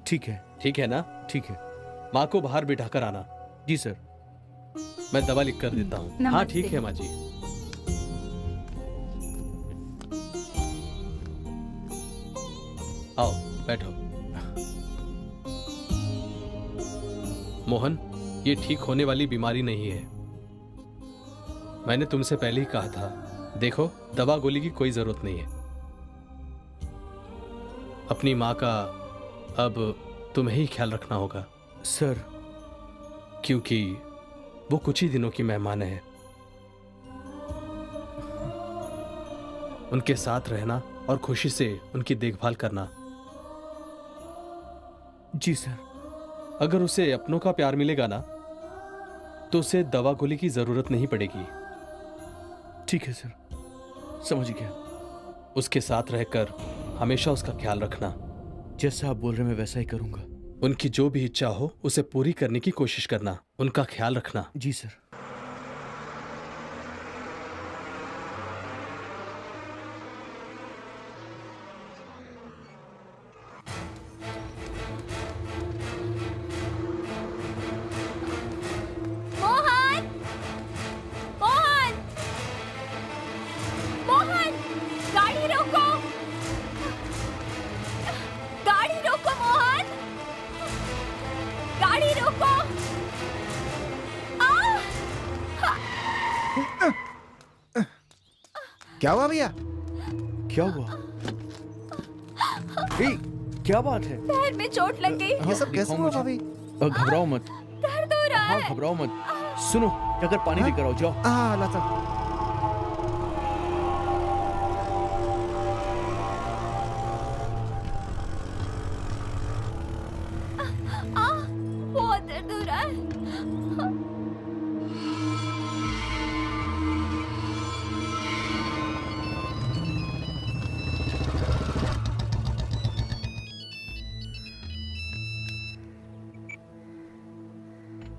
ठीक है। ठीक है ना? ठीक है। माँ को बाहर बिठा कर आना। जी सर। मैं दवा लिख कर देता हूँ। हाँ ठीक है माँ जी। आओ बैठो। मोहन, ये ठीक होने वाली बीमारी नहीं है। मैंने तुमसे पहले ही कहा था। देखो, दवा गोली की कोई जरूरत नहीं है। अपनी माँ का अब तुम्हें ही ख्याल रखना होगा। सर। क्योंकि वो कुछ ही दिनों की मेहमान है। उनके साथ रहना और खुशी से उनकी देखभाल करना। जी सर। अगर उसे अपनों का प्यार मिलेगा ना, तो उसे दवा गोली की जरूरत नहीं पड़ेगी। ठीक है सर, समझ गया। उसके साथ रहकर हमेशा उसका ख्याल रखना। जैसा आप बोल रहे मैं वैसा ही करूंगा। उनकी जो भी इच्छा हो उसे पूरी करने की कोशिश करना, उनका ख्याल रखना। जी सर। क्या हुआ भैया? क्या हुआ? ए, क्या बात है? पैर में चोट लग गई। ये सब कैसे हुआ भाभी? घबराओ मत। दर्द हो रहा हाँ, है। घबराओ मत। सुनो, अगर पानी लेकर आओ, जाओ। लाता। बहुत दर्द हो रहा है।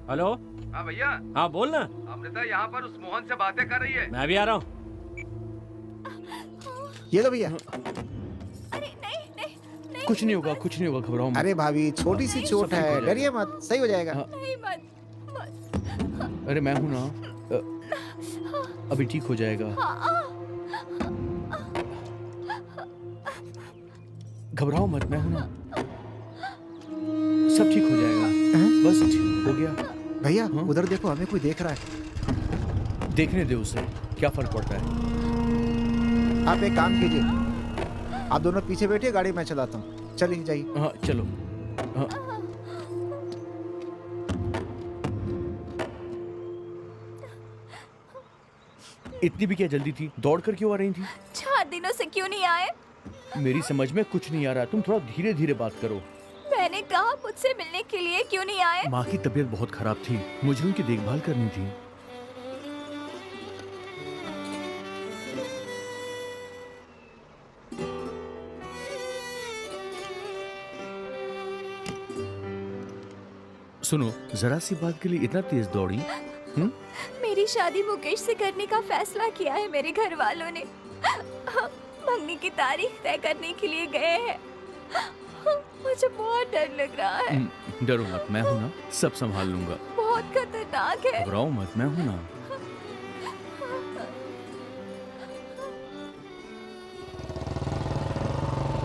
हेलो। हाँ भैया। हाँ बोल ना। अमृता यहाँ पर उस मोहन से बातें कर रही है। मैं भी आ रहा हूँ। ये लो भैया। अरे नहीं नहीं नहीं। कुछ नहीं होगा, कुछ नहीं होगा, घबराओ मत। अरे भाभी छोटी सी चोट है, डरिए मत, सही हो जाएगा। नहीं मत। अरे मैं हूँ ना, अभी ठीक हो जाएगा। घबराओ मत, मैं हूँ ना, सब ठीक हो जाएगा। बस ठीक हो गया। भैया उधर देखो, हमें कोई देख रहा है। देखने दे उसे, क्या फर्क पड़ता है। आप एक काम कीजिए, आप दोनों पीछे बैठिए, गाड़ी मैं चलाता हूँ। चलिए जाइए। हाँ चलो। हाँ। इतनी भी क्या जल्दी थी? दौड़ कर क्यों आ रही थी? 4 दिनों से क्यों नहीं आए? मेरी समझ में कुछ नहीं आ रहा, तुम थोड़ा धीरे धीरे बात करो। मैंने कहा मुझसे मिलने के लिए क्यों नहीं आए? माँ की तबीयत बहुत खराब थी, मुझे उनकी देखभाल करनी थी। सुनो, जरा सी बात के लिए इतना तेज दौड़ी? मेरी शादी मुकेश से करने का फैसला किया है मेरे घर वालों ने। मंगनी की तारीख तय करने के लिए गए हैं। मुझे बहुत डर लग रहा है। डरो मत, मैं हूँ ना, सब संभाल लूंगा। बहुत खतरनाक है। घबराओ मत, मैं हूँ ना।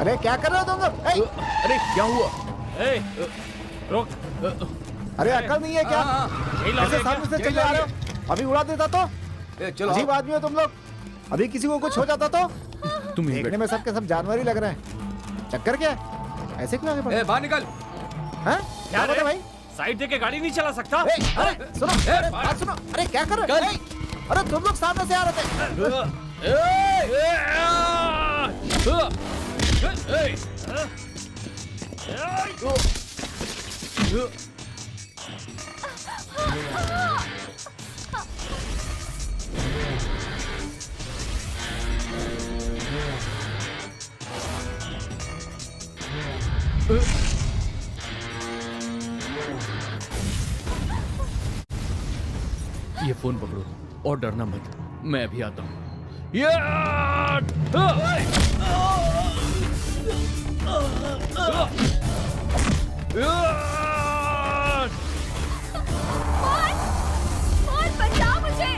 अरे क्या कर रहे हो तुम लोग? अरे क्या हुआ? रुक। अरे अकल नहीं है क्या? ऐसे सामने से चले आ रहे हो? अभी उड़ा देता तो? चलो। अजीब आदमी हो तुम लोग। अभी किसी को कुछ हो जाता तो? तुम देखने में सबके सब जानवर ही लग रहे हैं। चक्कर क्या है? ऐसे क्यों आगे बढ़े? बाहर निकल। हैं? क्या रे? बोले भाई? साइड देके गाड़ी नहीं चला सकता? अरे सुनो, बात सुनो। अरे क्या कर रहे हो? अरे तुम लोग सामने से आ रहे थे। ये फोन पकड़ो और डरना मत, मैं अभी आता हूँ। मोहन बचाओ मुझे।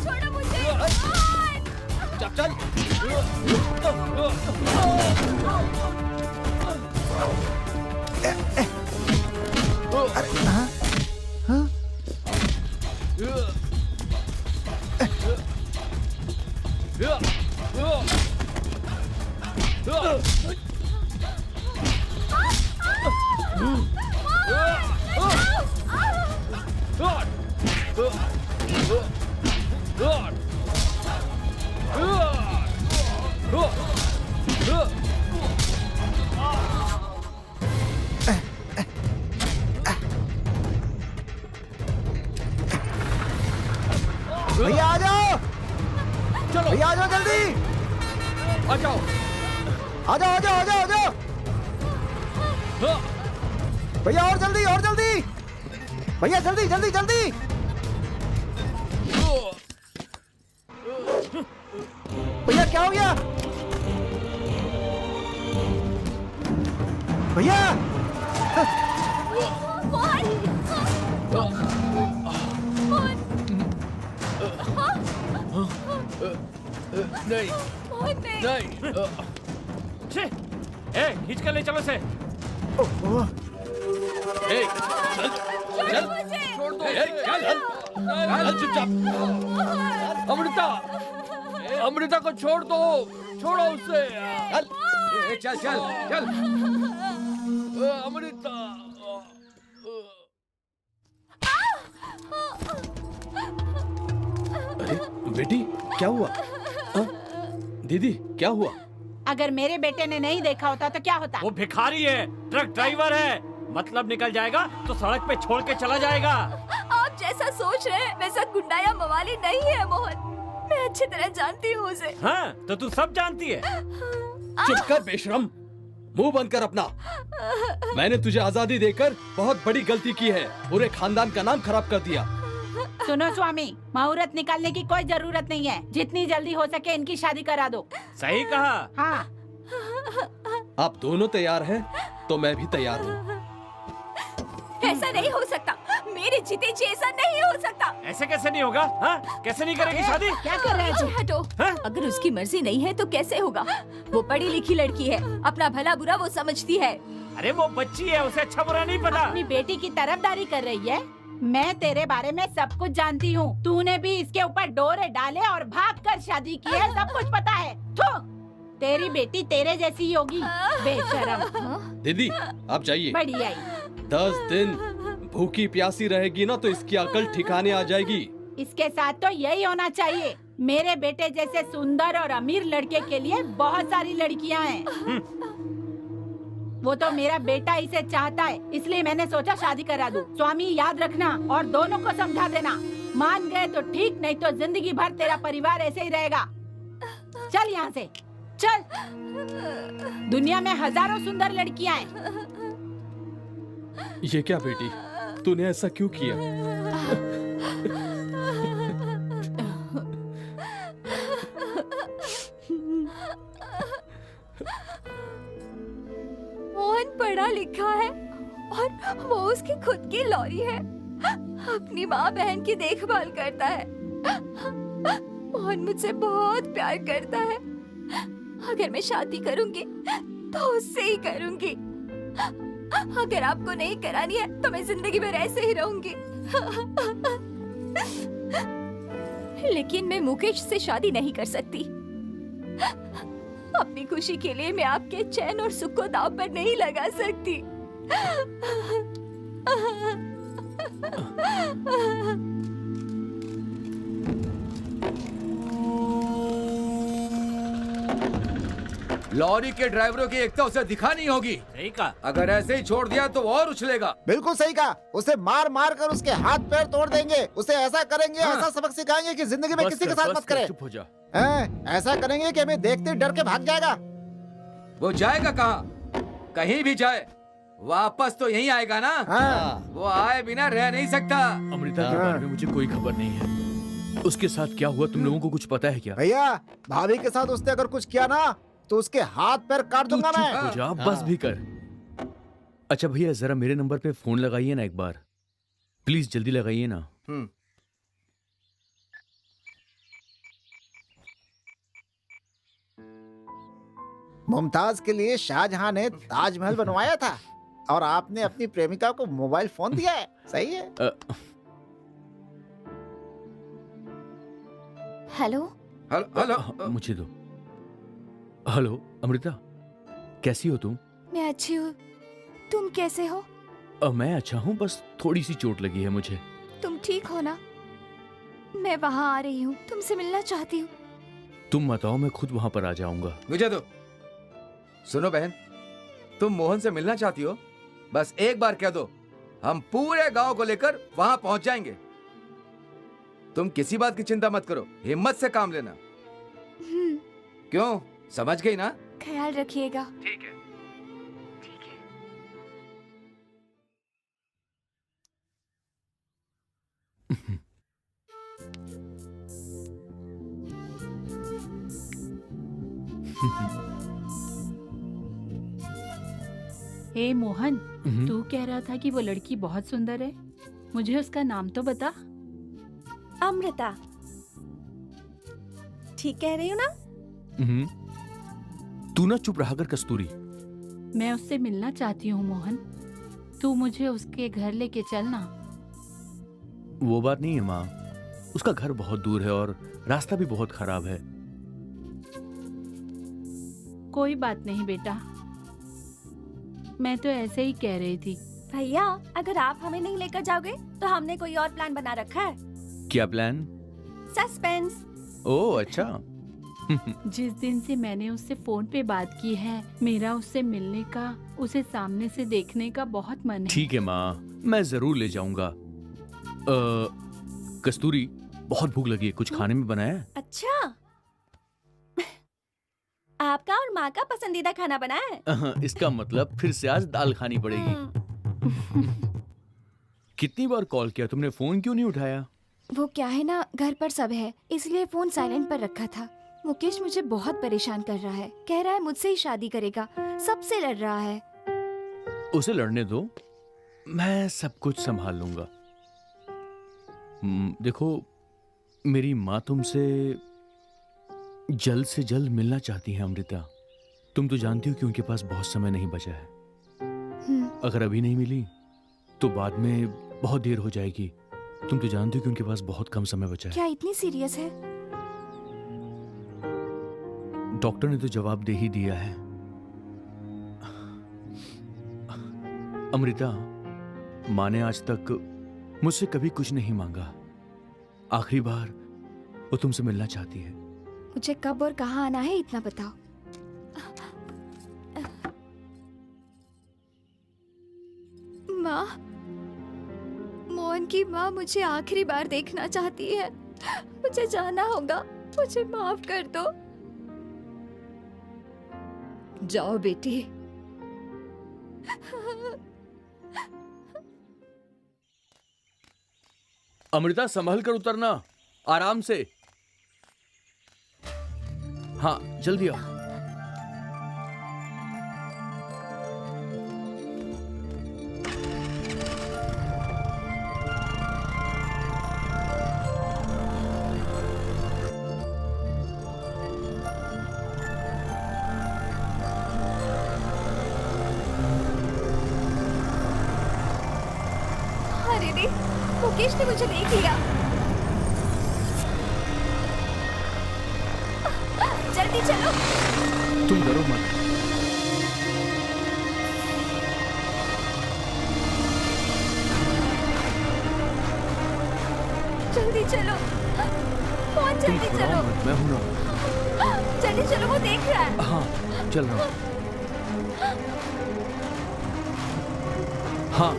छोड़ो मुझे। चल। भैया आ जाओ। चलो भैया आ जाओ जल्दी। आ जाओ। आ जाओ, आ जाओ, आ जाओ, आ जाओ। भैया और जल्दी, और जल्दी। भैया जल्दी जल्दी जल्दी। भैया क्या हो गया? भैया नहीं मोहन नहीं। नहीं। छे, खींच कर ले चलो से। ए, चल, चल, छोड़ दो ए, चल, चल, चुपचाप। अमृता को छोड़ दो, छोड़ो उसे। चल, चल चल चल। अमृता। अरे बेटी, क्या हुआ? दीदी, क्या हुआ? अगर मेरे बेटे ने नहीं देखा होता तो क्या होता? वो भिखारी है, ट्रक ड्राइवर है, मतलब निकल जाएगा तो सड़क पे छोड़ के चला जाएगा। आप जैसा सोच रहे हैं वैसा गुंडा या मवाली नहीं है मोहन। मैं अच्छी तरह जानती हूँ उसे। हाँ, तो तू सब जानती है। चुप कर बेशरम, मुंह बंद कर अपना। मैंने तुझे आजादी देकर बहुत बड़ी गलती की है, पूरे खानदान का नाम खराब कर दिया। सुनो स्वामी, मुहूर्त निकालने की कोई जरूरत नहीं है। जितनी जल्दी हो सके इनकी शादी करा दो। सही कहा। हाँ। आप दोनों तैयार हैं तो मैं भी तैयार हूँ। ऐसा नहीं हो सकता, मेरे जीते जी ऐसा नहीं हो सकता। ऐसे कैसे नहीं होगा? हाँ? कैसे नहीं करेगी शादी? क्या कर रहे हैं? हटो। हाँ? अगर उसकी मर्जी नहीं है तो कैसे होगा? वो पढ़ी लिखी लड़की है, अपना भला बुरा वो समझती है। अरे वो बच्ची है, उसे अच्छा बुरा नहीं पता। अपनी बेटी की तरफदारी कर रही है। मैं तेरे बारे में सब कुछ जानती हूँ। तूने भी इसके ऊपर डोरे डाले और भागकर शादी की है, सब कुछ पता है। थू, तेरी बेटी तेरे जैसी ही होगी, बेशरम। दीदी, आप जाइए। बढ़िया ही। 10 दिन भूखी प्यासी रहेगी ना तो इसकी अकल ठिकाने आ जाएगी। इसके साथ तो यही होना चाहिए। मेरे बेटे जैसे सुंदर और अमीर लड़के के लिए बहुत सारी लड़कियां हैं। वो तो मेरा बेटा इसे चाहता है, इसलिए मैंने सोचा शादी करा दूं। स्वामी याद रखना और दोनों को समझा देना। मान गए तो ठीक, नहीं तो जिंदगी भर तेरा परिवार ऐसे ही रहेगा। चल यहाँ से, चल। दुनिया में हजारों सुंदर लड़कियां हैं। ये क्या बेटी, तूने ऐसा क्यों किया? मोहन पढ़ा लिखा है और वो उसकी खुद की लॉरी है। अपनी माँ बहन की देखभाल करता है। मोहन मुझसे बहुत प्यार करता है। अगर मैं शादी करूंगी तो उससे ही करूंगी। अगर आपको नहीं करानी है तो मैं जिंदगी भर ऐसे ही रहूंगी। लेकिन मैं मुकेश से शादी नहीं कर सकती। अपनी खुशी के लिए मैं आपके चैन और सुख को दांव पर नहीं लगा सकती। लॉरी के ड्राइवरों की एकता उसे दिखानी होगी। सही कहा। अगर ऐसे ही छोड़ दिया तो और उछलेगा। बिल्कुल सही कहा। उसे मार मार कर उसके हाथ पैर तोड़ देंगे। उसे ऐसा करेंगे, ऐसा सबक सिखाएंगे कि जिंदगी में किसी के साथ मत करे। चुप हो जा। ऐसा करेंगे कि हमें देखते डर के भाग जाएगा। वो जाएगा कहाँ? कहीं भी जाए वापस तो यहीं आएगा ना। वो आए बिना रह नहीं सकता। अमृता के बारे में मुझे कोई खबर नहीं है। उसके साथ क्या हुआ तुम लोगों को कुछ पता है क्या? भैया, भाभी के साथ उसने अगर कुछ किया ना तो उसके हाथ पैर काट दूंगा मैं। चुप हो जा, बस भी कर। अच्छा भैया, जरा मेरे नंबर पे फोन लगाइए ना एक बार, प्लीज जल्दी लगाइए ना। मुमताज के लिए शाहजहां ने ताजमहल बनवाया था और आपने अपनी प्रेमिका को मोबाइल फोन दिया है। सही है। हेलो हेलो, मुझे दो। हेलो अमृता, कैसी हो तुम? मैं अच्छी हूँ, तुम कैसे हो? मैं अच्छा हूँ, बस थोड़ी सी चोट लगी है मुझे। तुम ठीक हो ना? मैं वहाँ आ रही हूँ, तुमसे मिलना चाहती हूँ। तुम बताओ, मैं खुद वहाँ पर आ जाऊंगा। मुझे दो। सुनो बहन, तुम मोहन से मिलना चाहती हो? बस एक बार कह दो, हम पूरे गांव को लेकर वहां पहुंच जाएंगे। तुम किसी बात की चिंता मत करो, हिम्मत से काम लेना। क्यों, समझ गई ना? ख्याल रखिएगा। ठीक है। हे मोहन, तू कह रहा था कि वो लड़की बहुत सुंदर है। मुझे उसका नाम तो बता। अमृता। ठीक कह रही हूँ ना? तू ना चुप रहा कर कस्तूरी। मैं उससे मिलना चाहती हूँ मोहन। तू मुझे उसके घर लेके चलना। वो बात नहीं है माँ, उसका घर बहुत दूर है और रास्ता भी बहुत खराब है। कोई बात नहीं बेटा, मैं तो ऐसे ही कह रही थी। भैया अगर आप हमें नहीं लेकर जाओगे तो हमने कोई और प्लान बना रखा है। क्या प्लान? सस्पेंस। ओह अच्छा। जिस दिन से मैंने उससे फोन पे बात की है, मेरा उससे मिलने का, उसे सामने से देखने का बहुत मन है। ठीक है माँ, मैं जरूर ले जाऊंगा। कस्तूरी, बहुत भूख लगी है, कुछ खाने में बनाया है? अच्छा, आपका और माँ का पसंदीदा खाना बना है। इसका मतलब फिर से आज दाल खानी पड़ेगी। कितनी बार कॉल किया तुमने, फोन क्यों नहीं उठाया? वो क्या है ना, घर पर सब है इसलिए फोन साइलेंट पर रखा था। मुकेश मुझे बहुत परेशान कर रहा है, कह रहा है मुझसे ही शादी करेगा, सबसे लड़ रहा है। उसे लड़ने दो, मैं सब कुछ संभाल लूंगा। देखो, मेरी माँ तुमसे जल्द से जल्द मिलना चाहती है अमृता। तुम तो जानती हो कि उनके पास बहुत समय नहीं बचा है। अगर अभी नहीं मिली तो बाद में बहुत देर हो जाएगी। तुम तो जानती हो कि उनके पास बहुत कम समय बचा है। क्या इतनी सीरियस है? डॉक्टर ने तो जवाब दे ही दिया है। अमृता, माँ ने आज तक मुझसे कभी कुछ नहीं मांगा। आखिरी बार वो तुमसे मिलना चाहती है। मुझे कब और कहाँ आना है इतना बताओ। माँ, मोहन की माँ मुझे आखिरी बार देखना चाहती है। मुझे जाना होगा, मुझे माफ कर दो। जाओ बेटी। अमृता, संभल कर उतरना, आराम से। हाँ, जल्दी आओ। अरे रे, मुकेश ने मुझे देख लिया। जल्दी चलो। तुम डरो मत। जल्दी चलो, बहुत तुम जल्दी घबराओ चलो। मत, मैं हूं ना। जल्दी चलो, वो देख रहा है। हाँ, चल रहा हूं। हाँ,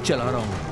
चला रहा हूं।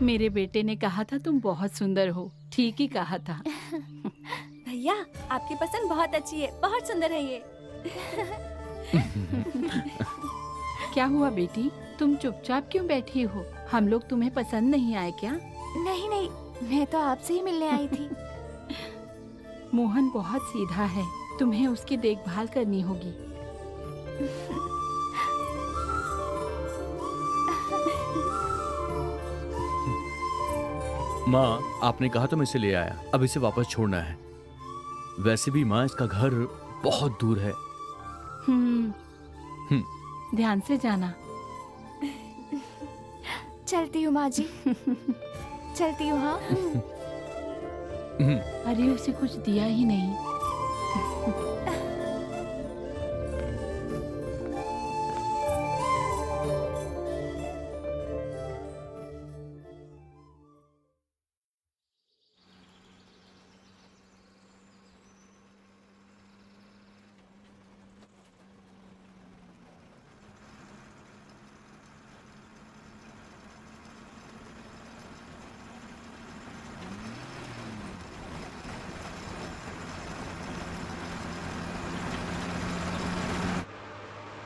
मेरे बेटे ने कहा था तुम बहुत सुंदर हो। ठीक ही कहा था। भैया आपकी पसंद बहुत अच्छी है, बहुत सुंदर है ये। क्या हुआ बेटी, तुम चुपचाप क्यों बैठी हो? हम लोग तुम्हें पसंद नहीं आए क्या? नहीं नहीं, मैं तो आपसे ही मिलने आई थी। मोहन बहुत सीधा है, तुम्हें उसकी देखभाल करनी होगी। माँ, आपने कहा तो मैं इसे ले आया, अब इसे वापस छोड़ना है। वैसे भी माँ, इसका घर बहुत दूर है। ध्यान से जाना। चलती हूँ माँ जी। चलती हूँ। हाँ, अरे उसे कुछ दिया ही नहीं।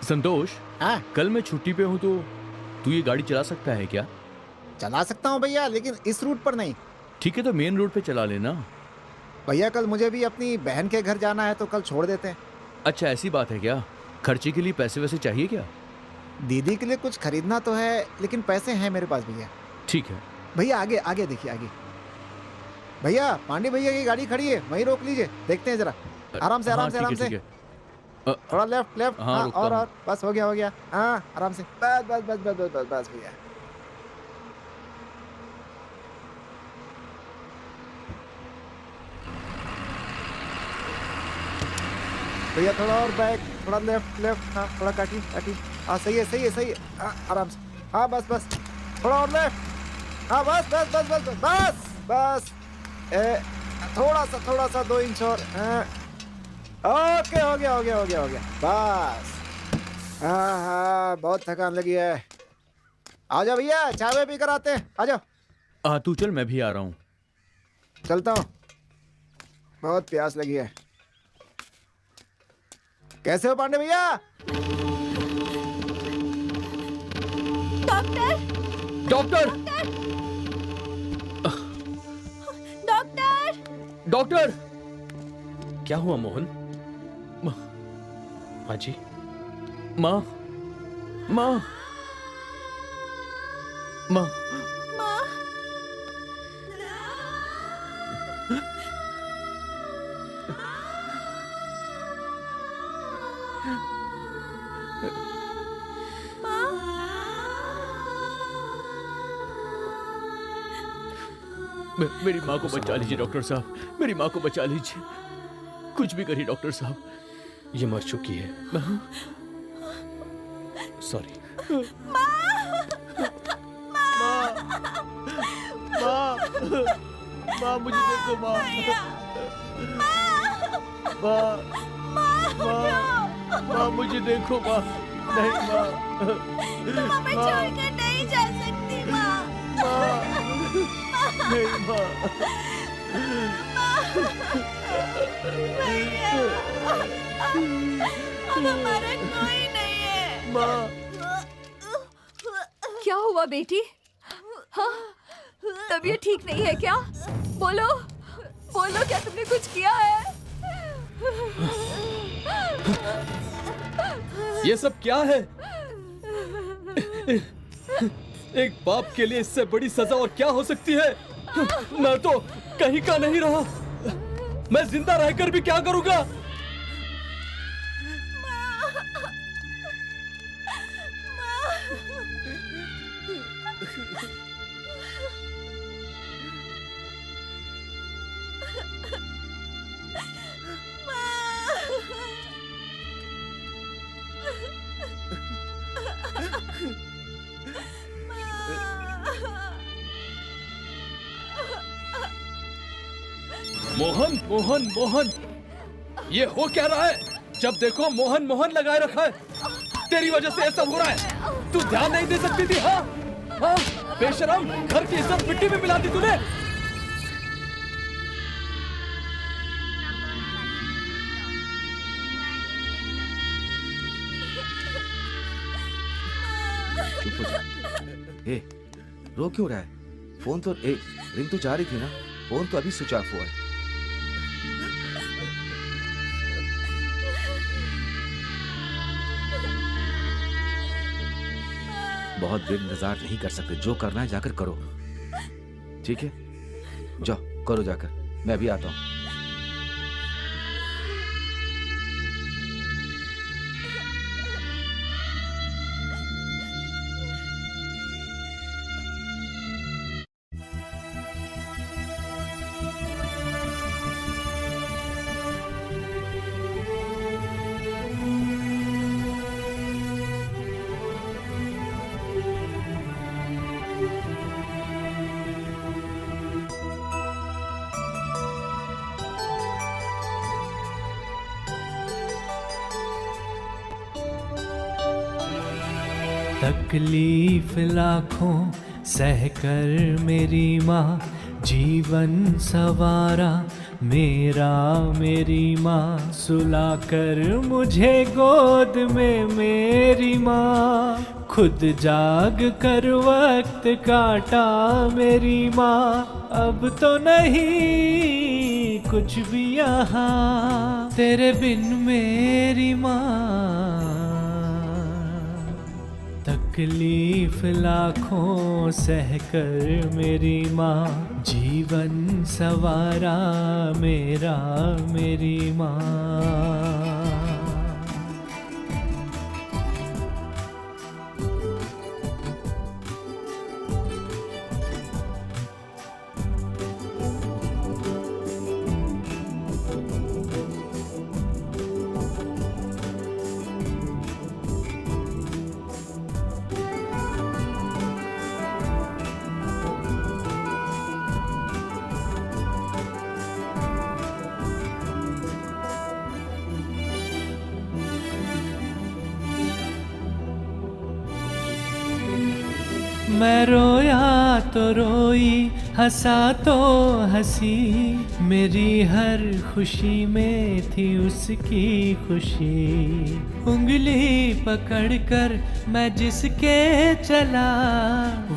संतोष, हाँ कल मैं छुट्टी पे हूँ तो तू ये गाड़ी चला सकता है क्या? चला सकता हूँ भैया, लेकिन इस रूट पर नहीं। ठीक है, तो मेन रोड पे चला लेना। भैया कल मुझे भी अपनी बहन के घर जाना है, तो कल छोड़ देते हैं। अच्छा, ऐसी बात है क्या? खर्चे के लिए पैसे वैसे चाहिए क्या? दीदी के लिए कुछ खरीदना तो है, लेकिन पैसे हैं मेरे पास भैया। ठीक है। भैया आगे आगे देखिए, आगे। भैया पांडे भैया की गाड़ी खड़ी है, वहीं रोक लीजिए, देखते हैं जरा। आराम से, आराम हाँ, से, आराम ठीक है, से। ठीक है। थोड़ा लेफ्ट लेफ्ट। हाँ, हाँ, रुकता और हूँ। बस हो गया, हो गया। हाँ आराम से, बस बस बस बस बस बस बस भैया। भैया थोड़ा और बैक, थोड़ा लेफ्ट लेफ्ट। हाँ थोड़ा काटी काटी। हाँ सही है, सही है, सही है। हाँ आराम से। हाँ बस बस, थोड़ा और लेफ्ट। हाँ बस बस बस बस बस बस। थोड़ा सा 2 इंच और। हाँ ओके, हो गया, हो गया, हो गया, हो गया, बस। हाँ हाँ बहुत थकान लगी है। आ जाओ भैया, चाय पी कर आते हैं, आ जाओ। हाँ तू चल, मैं भी आ रहा हूँ। चलता हूँ, बहुत प्यास लगी है। कैसे हो पांडे भैया? Doctor, doctor, doctor, doctor. क्या हुआ मोहन? हाँ जी। माँ, माँ, माँ, माँ, मेरी माँ को बचा लीजिए डॉक्टर साहब, मेरी माँ को बचा लीजिए। कुछ भी करिए डॉक्टर साहब। ये मर चुकी है। सॉरी। माँ मुझे देखो, माँ, माँ मुझे देखो, माँ। नहीं माँ, तुम हमें छोड़कर नहीं जा सकती माँ। नहीं माँ। अब हमारा कोई नहीं है। माँ, क्या हुआ बेटी? हाँ, तबीयत ठीक नहीं है क्या? बोलो बोलो, क्या तुमने कुछ किया है? ये सब क्या है? एक बाप के लिए इससे बड़ी सजा और क्या हो सकती है? मैं तो कहीं का नहीं रहा। मैं जिंदा रहकर भी क्या करूंगा? मोहन, मोहन, मोहन, ये हो क्या रहा है? जब देखो मोहन मोहन लगाए रखा है। तेरी वजह से ये सब हो रहा है। तू ध्यान नहीं दे सकती थी? हाँ हाँ, बेशरम, घर की इज्जत मिट्टी में मिला दी तूने। चुप हो जा। ए, रो क्यों रहा है? फोन तो रिंग तो जा रही थी ना। फोन तो अभी स्विच ऑफ हुआ है। बहुत देर इंतजार नहीं कर सकते, जो करना है जाकर करो। ठीक है, जाओ करो जाकर, मैं भी आता हूं। तकलीफ लाखों सहकर मेरी माँ जीवन सवारा, मेरा मेरी माँ सुलाकर मुझे गोद में मेरी माँ, खुद जाग कर वक्त काटा मेरी माँ, अब तो नहीं कुछ भी यहाँ तेरे बिन मेरी माँ। तकलीफ लाखों सहकर मेरी माँ, जीवन सवारा मेरा मेरी माँ। मैं रोया तो रोई, हंसा तो हंसी, मेरी हर खुशी में थी उसकी खुशी। उंगली पकड़कर मैं जिसके चला,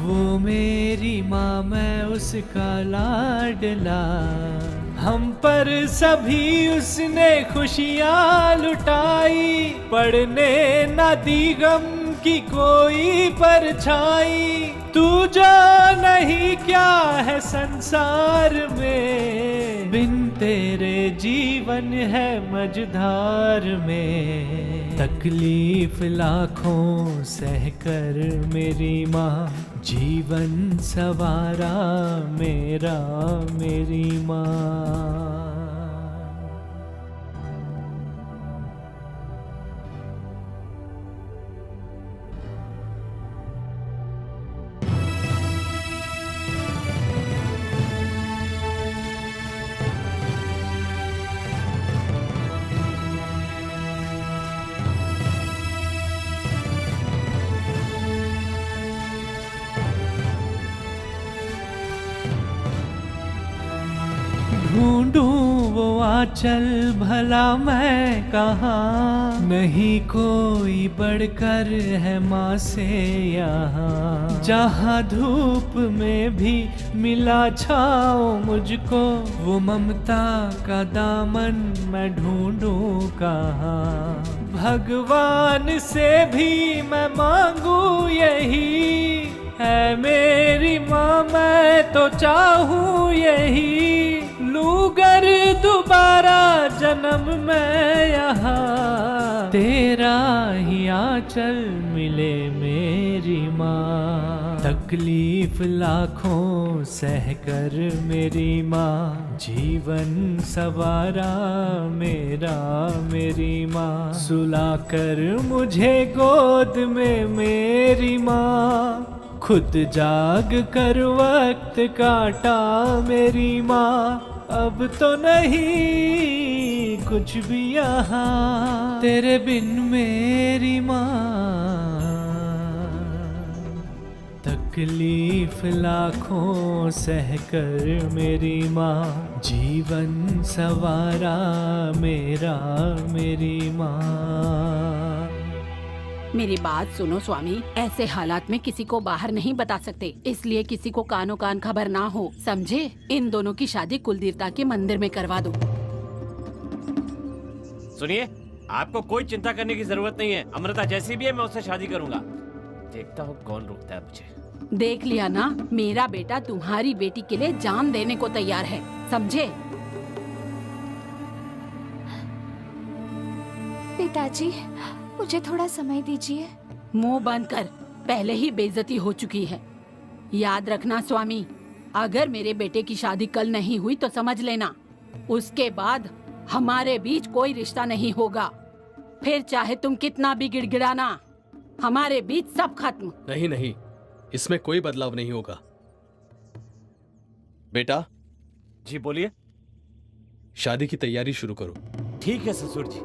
वो मेरी माँ मैं उसका लाडला। हम पर सभी उसने खुशियाँ लुटाई, पढ़ने न दी गम की कोई परछाई। तू जो नहीं क्या है संसार में, बिन तेरे जीवन है मझधार में। तकलीफ लाखों सहकर मेरी माँ, जीवन सवारा मेरा मेरी माँ। ढूंढूं वो आंचल भला मैं कहाँ, नहीं कोई बढ़कर है माँ से यहाँ। जहाँ धूप में भी मिला छाओ मुझको, वो ममता का दामन मैं ढूंढूं कहाँ। भगवान से भी मैं मांगू यही, है मेरी माँ मैं तो चाहूँ यही। लूगर दोबारा जन्म मैं यहाँ, तेरा ही आंचल मिले मेरी माँ। तकलीफ लाखों सहकर मेरी माँ, जीवन सवारा मेरा मेरी माँ। सुलाकर मुझे गोद में मेरी माँ, खुद जाग कर वक्त काटा मेरी माँ। अब तो नहीं कुछ भी यहाँ तेरे बिन मेरी माँ। तकलीफ लाखों सहकर मेरी माँ, जीवन सवारा मेरा मेरी माँ। मेरी बात सुनो स्वामी, ऐसे हालात में किसी को बाहर नहीं बता सकते, इसलिए किसी को कानो कान खबर ना हो, समझे? इन दोनों की शादी कुलदेवता के मंदिर में करवा दो। सुनिए, आपको कोई चिंता करने की जरूरत नहीं है। अमृता जैसी भी है मैं उससे शादी करूंगा। देखता हूँ कौन रोकता है मुझे। देख लिया ना, मेरा बेटा तुम्हारी बेटी के लिए जान देने को तैयार है, समझे? पिताजी, मुझे थोड़ा समय दीजिए। मुंह बंद कर, पहले ही बेइज्जती हो चुकी है। याद रखना स्वामी, अगर मेरे बेटे की शादी कल नहीं हुई तो समझ लेना, उसके बाद हमारे बीच कोई रिश्ता नहीं होगा। फिर चाहे तुम कितना भी गिड़गिड़ाना, हमारे बीच सब खत्म। नहीं नहीं, इसमें कोई बदलाव नहीं होगा। बेटा। जी बोलिए। शादी की तैयारी शुरू करो। ठीक है ससुर जी।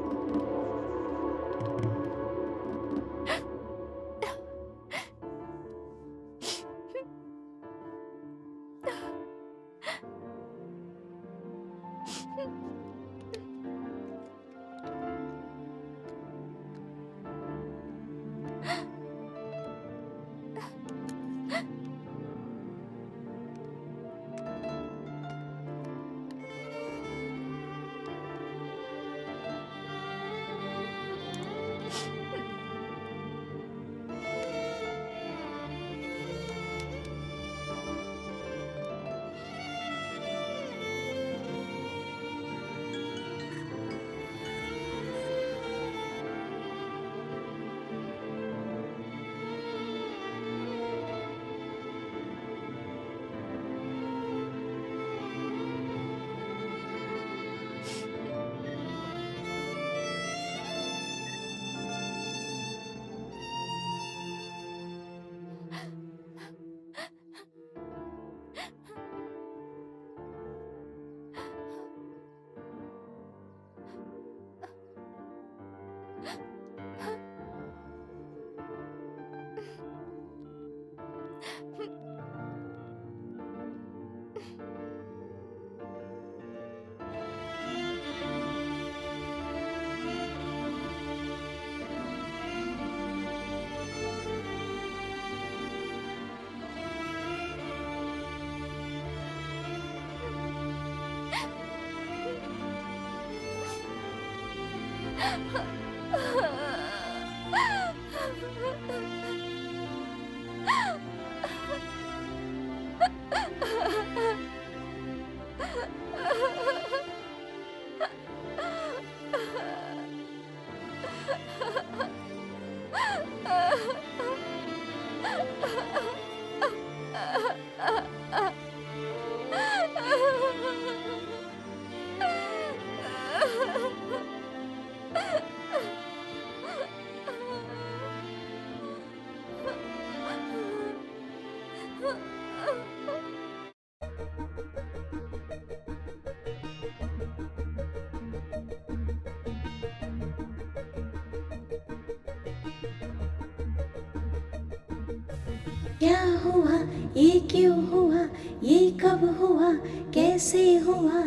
क्या हुआ, ये क्यों हुआ, ये कब हुआ, कैसे हुआ?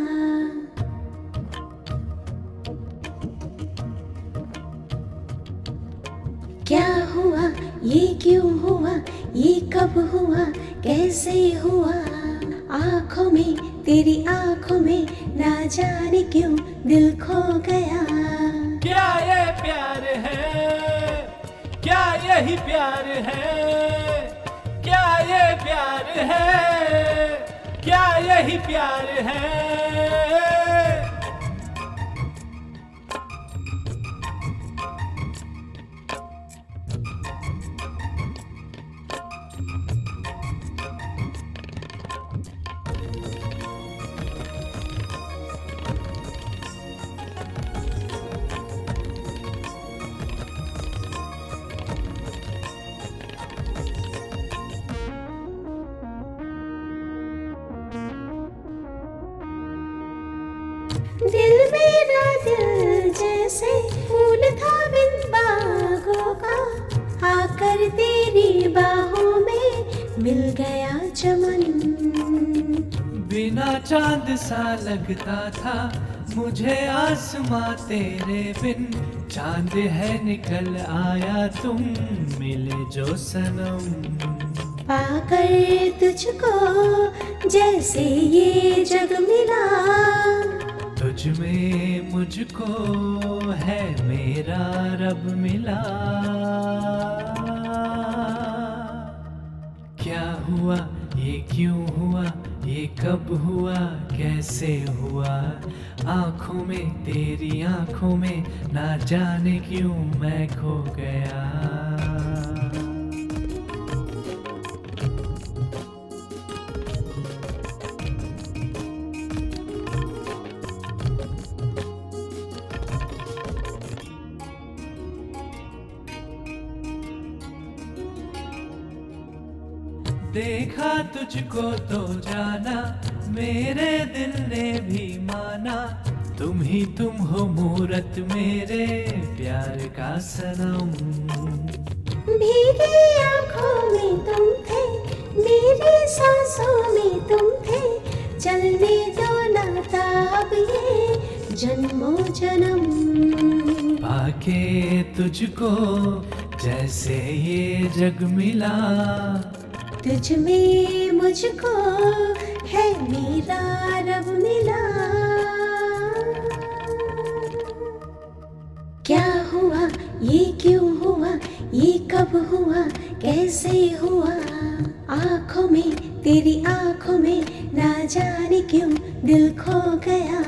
क्या हुआ, ये क्यों हुआ, ये कब हुआ, कैसे हुआ? आँखों में, तेरी आँखों में, ना जाने क्यों दिल खो गया। क्या ये प्यार है, क्या यही प्यार है, क्या ये प्यार है, क्या यही प्यार है? दिल मेरा दिल जैसे फूल था बिन बागों का, आकर तेरी बाहों में मिल गया चमन। बिना चांद सा लगता था मुझे आसमां तेरे बिन, चांद है निकल आया तुम मिले जो सनम। पाकर तुझको जैसे ये जग मिला, तुझ में मुझको है मेरा रब मिला। क्या हुआ, ये क्यों हुआ, ये कब हुआ, कैसे हुआ? आँखों में, तेरी आँखों में, ना जाने क्यों मैं खो गया। देखा तुझको तो जाना, मेरे दिल ने भी माना, तुम ही तुम हो मूरत मेरे प्यार का सनम। भीगी आँखों में तुम थे, मेरी सांसों में तुम थे, चलने दो नाता अब ये जन्मों जन्म। पाके तुझको जैसे ये जग मिला, तुझ में मुझको है मेरा रब मिला। क्या हुआ, ये क्यों हुआ, ये कब हुआ, कैसे हुआ? आँखों में, तेरी आँखों में, ना जाने क्यों दिल खो गया।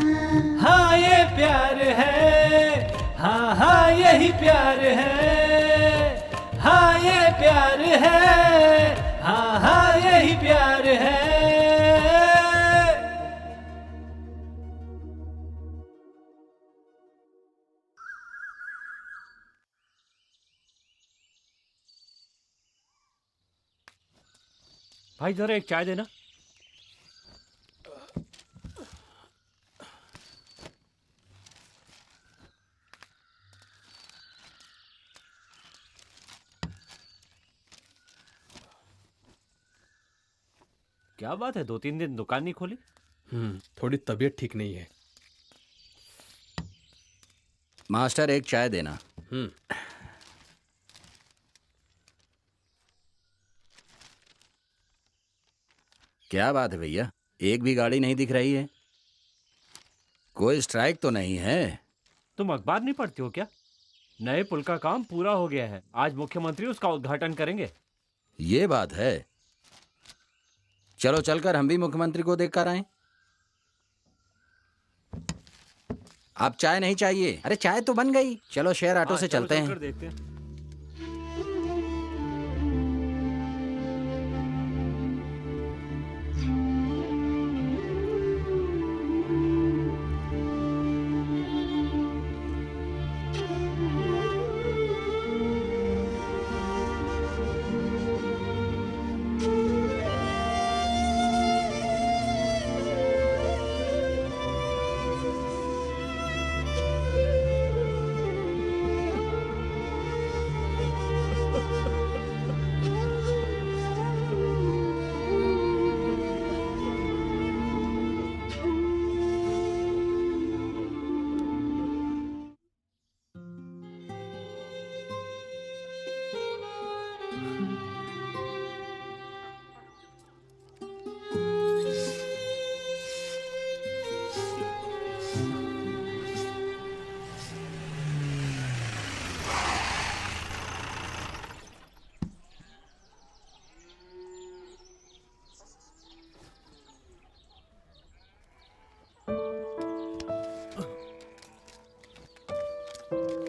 हाँ ये प्यार है, हाँ हाँ यही प्यार है, हाँ ये प्यार है, हाँ हाँ यही प्यार है। भाई जरा एक चाय देना। क्या बात है, 2-3 दिन दुकान नहीं खोली? थोड़ी तबीयत ठीक नहीं है। मास्टर एक चाय देना। क्या बात है भैया, एक भी गाड़ी नहीं दिख रही है? कोई स्ट्राइक तो नहीं है? तुम अखबार नहीं पढ़ते हो क्या? नए पुल का काम पूरा हो गया है। आज मुख्यमंत्री उसका उद्घाटन करेंगे। ये बात है। चलो चलकर हम भी मुख्यमंत्री को देख कर आए। आप चाय नहीं चाहिए? अरे चाय तो बन गई। चलो शेयर ऑटो से चलते हैं। देखते हैं।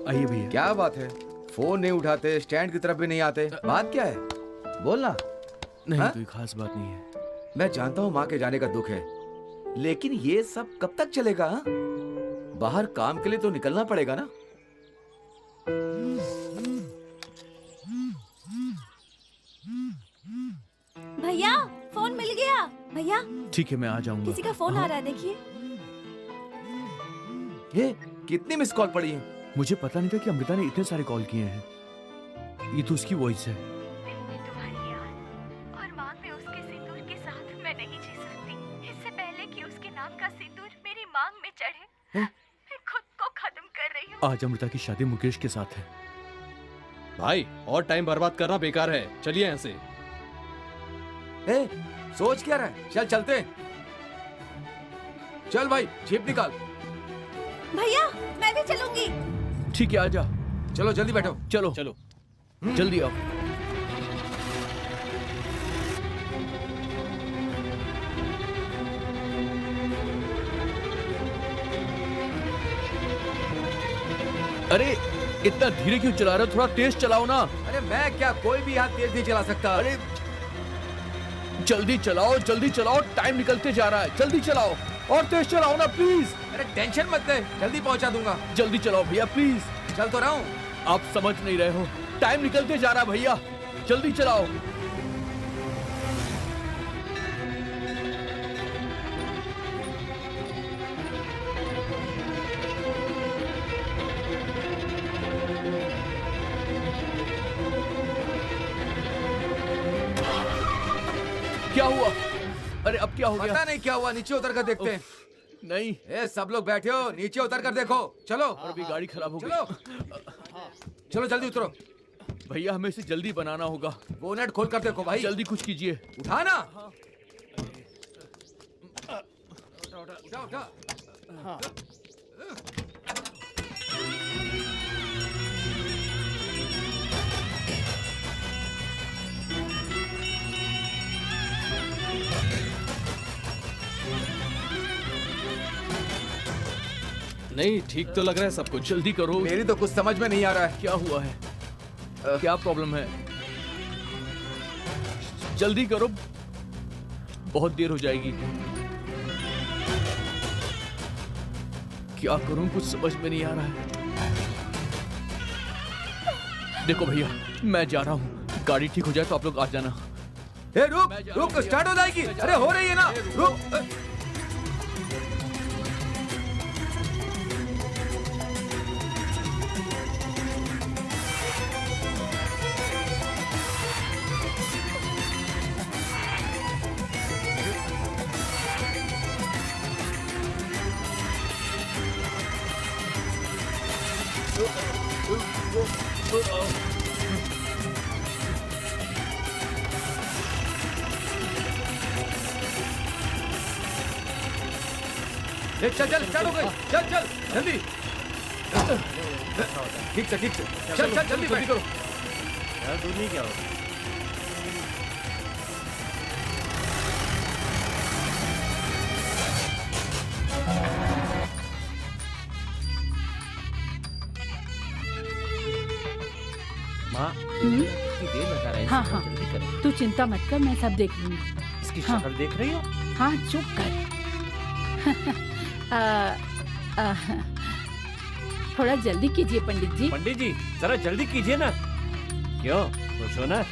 आइए भैया। क्या बात है? फोन नहीं उठाते, स्टैंड की तरफ भी नहीं आते, बात क्या है? बोलना। नहीं हाँ? कोई खास बात नहीं है। मैं जानता हूँ माँ के जाने का दुख है, लेकिन ये सब कब तक चलेगा? हाँ? बाहर काम के लिए तो निकलना पड़ेगा ना। भैया फोन मिल गया। भैया ठीक है मैं आ जाऊंगा। किसी का फोन आ रहा है, देखिए। ये कितनी मिस कॉल पड़ी है? मुझे पता नहीं था कि अमृता ने इतने सारे कॉल किए हैं। ये तो उसकी वॉइस है। तुम्हारी याद और मांग में उसके सिंदूर के साथ मैं नहीं जी सकती। इससे पहले कि उसके नाम का सिंदूर मेरी मांग में चढ़े, मैं खुद को खत्म कर रही हूँ। आज अमृता की शादी मुकेश के साथ है। भाई और टाइम बर्बाद करना बेकार है, चलिए यहाँ से। ए, सोच क्या रहा है? चल चलते हैं। चल भाई जीप निकाल। भैया मैं भी चलूंगी। ठीक है आजा। चलो जल्दी बैठो। चलो चलो जल्दी आओ। अरे इतना धीरे क्यों चला रहे हो? थोड़ा तेज चलाओ ना। अरे मैं क्या, कोई भी यहाँ तेज नहीं चला सकता। अरे जल्दी चलाओ, टाइम निकलते जा रहा है। जल्दी चलाओ और तेज चलाओ ना प्लीज। अरे टेंशन मत ले, जल्दी पहुंचा दूंगा। जल्दी चलाओ भैया प्लीज। चल तो रहा हूँ। आप समझ नहीं रहे हो, टाइम निकलते जा रहा है भैया। जल्दी चलाओ। क्या हुआ? अरे अब क्या हो गया? पता नहीं क्या हुआ, नीचे उतर कर देखते हैं। नहीं ए सब लोग बैठे हो, नीचे उतर कर देखो। चलो। और अभी गाड़ी खराब हो गई। चलो चलो जल्दी उतरो। भैया हमें इसे जल्दी बनाना होगा। बोनेट खोल कर देखो भाई। जल्दी कुछ कीजिए। उठा ना। उठा उठा। नहीं ठीक तो लग रहा है सब कुछ। जल्दी करो। मेरी तो कुछ समझ में नहीं आ रहा है। क्या हुआ है? क्या प्रॉब्लम है? जल्दी करो, बहुत देर हो जाएगी। क्या करूं, कुछ समझ में नहीं आ रहा है। देखो भैया मैं जा रहा हूँ, गाड़ी ठीक हो जाए तो आप लोग आ जाना। ए रुक रुक, स्टार्ट हो जाएगी। अरे हो रही है ना, रुक। चल चल, स्टार्ट हो गई। चल चल जल्दी। ठीक से चल चल जल्दी बैठ करो। यार दूर नहीं क्या होगा। माँ कितनी देर लगा रहे हैं। हाँ हाँ जल्दी करें। तू चिंता मत कर, मैं सब देख लूंगी। इसकी हाँ। शक्ल देख रही हो? हाँ चुप कर। थोड़ा जल्दी कीजिए पंडित जी। पंडित जी जरा जल्दी कीजिए ना। क्यों खुश हो ना?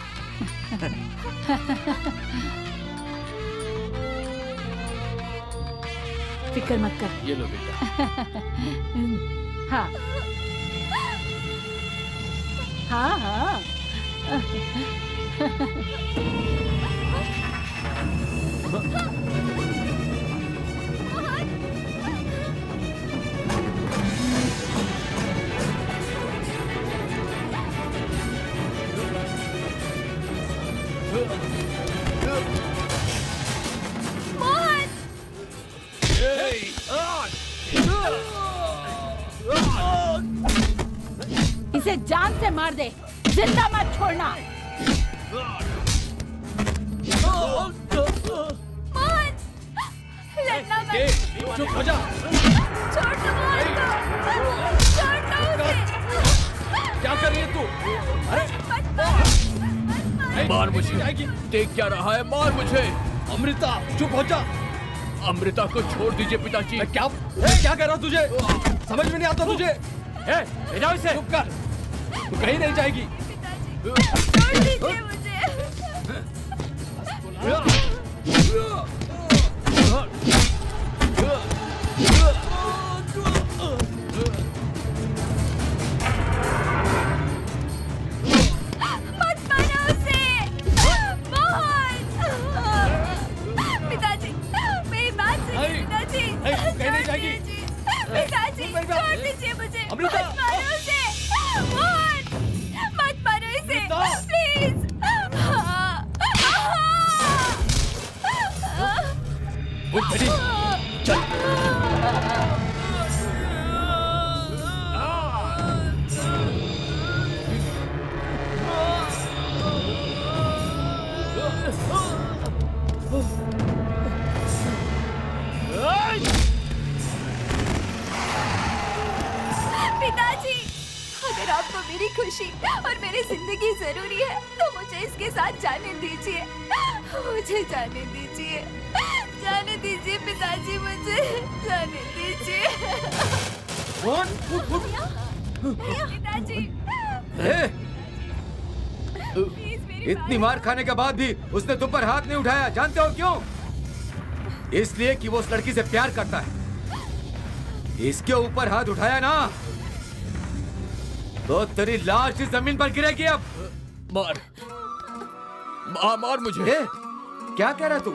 फिक्र मत कर। ये लो बेटा। हाँ हाँ हाँ इसे जान से मार दे, जिंदा मत छोड़ना। मोहन, लड़ना मत। चुप हो जा। छोड़ दो मोहन को। छोड़ दो उसे। क्या कर रही है तू? अरे मत मारो। मार मुझे। देख क्या रहा है? मार मुझे। अमृता चुप हो जा। अमृता को छोड़ दीजिए पिताजी। क्या कह रहा तुझे? समझ में नहीं आता तुझे? ले जाओ इसे। चुप कर, तू कहीं नहीं जाएगी। छोड़ दीजिए मुझे। मत मारो उसे। मोहन। पिताजी मेरी बात सुनिए। पिताजी कहीं नहीं जाएगी। पिताजी छोड़ दीजिए मुझे। अमृता। मत मारो उसे। मोहन मत मारो इसे प्लीज। उठ बेटी, चल। पिताजी अगर आपको मेरी खुशी और मेरी जिंदगी जरूरी है तो मुझे इसके साथ जाने दीजिए। मुझे जाने दीजिए। जाने दीजिए पिताजी, मुझे जाने दीजिए। पिताजी प्लीज मेरी इतनी मार खाने के बाद भी उसने तुम पर हाथ नहीं उठाया। जानते हो क्यों? इसलिए कि वो उस लड़की से प्यार करता है। इसके ऊपर हाथ उठाया ना तो तेरी लाश इस जमीन पर गिरेगी। अब मार मुझे। क्या कह रहा तू?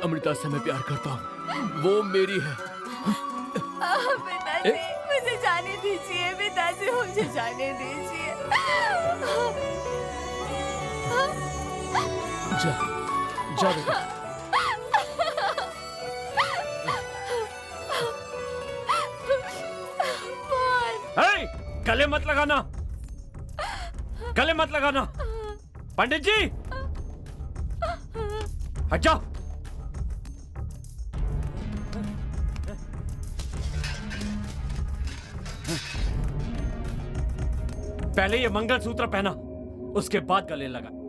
अमृता से मैं प्यार करता हूँ, वो मेरी है। पिताजी मुझे जाने दीजिए। पिताजी मुझे जाने दीजिए। जा बेटा। गले मत लगाना। गले मत लगाना। पंडित जी हट जाओ। पहले ये मंगलसूत्र पहना, उसके बाद गले लगा।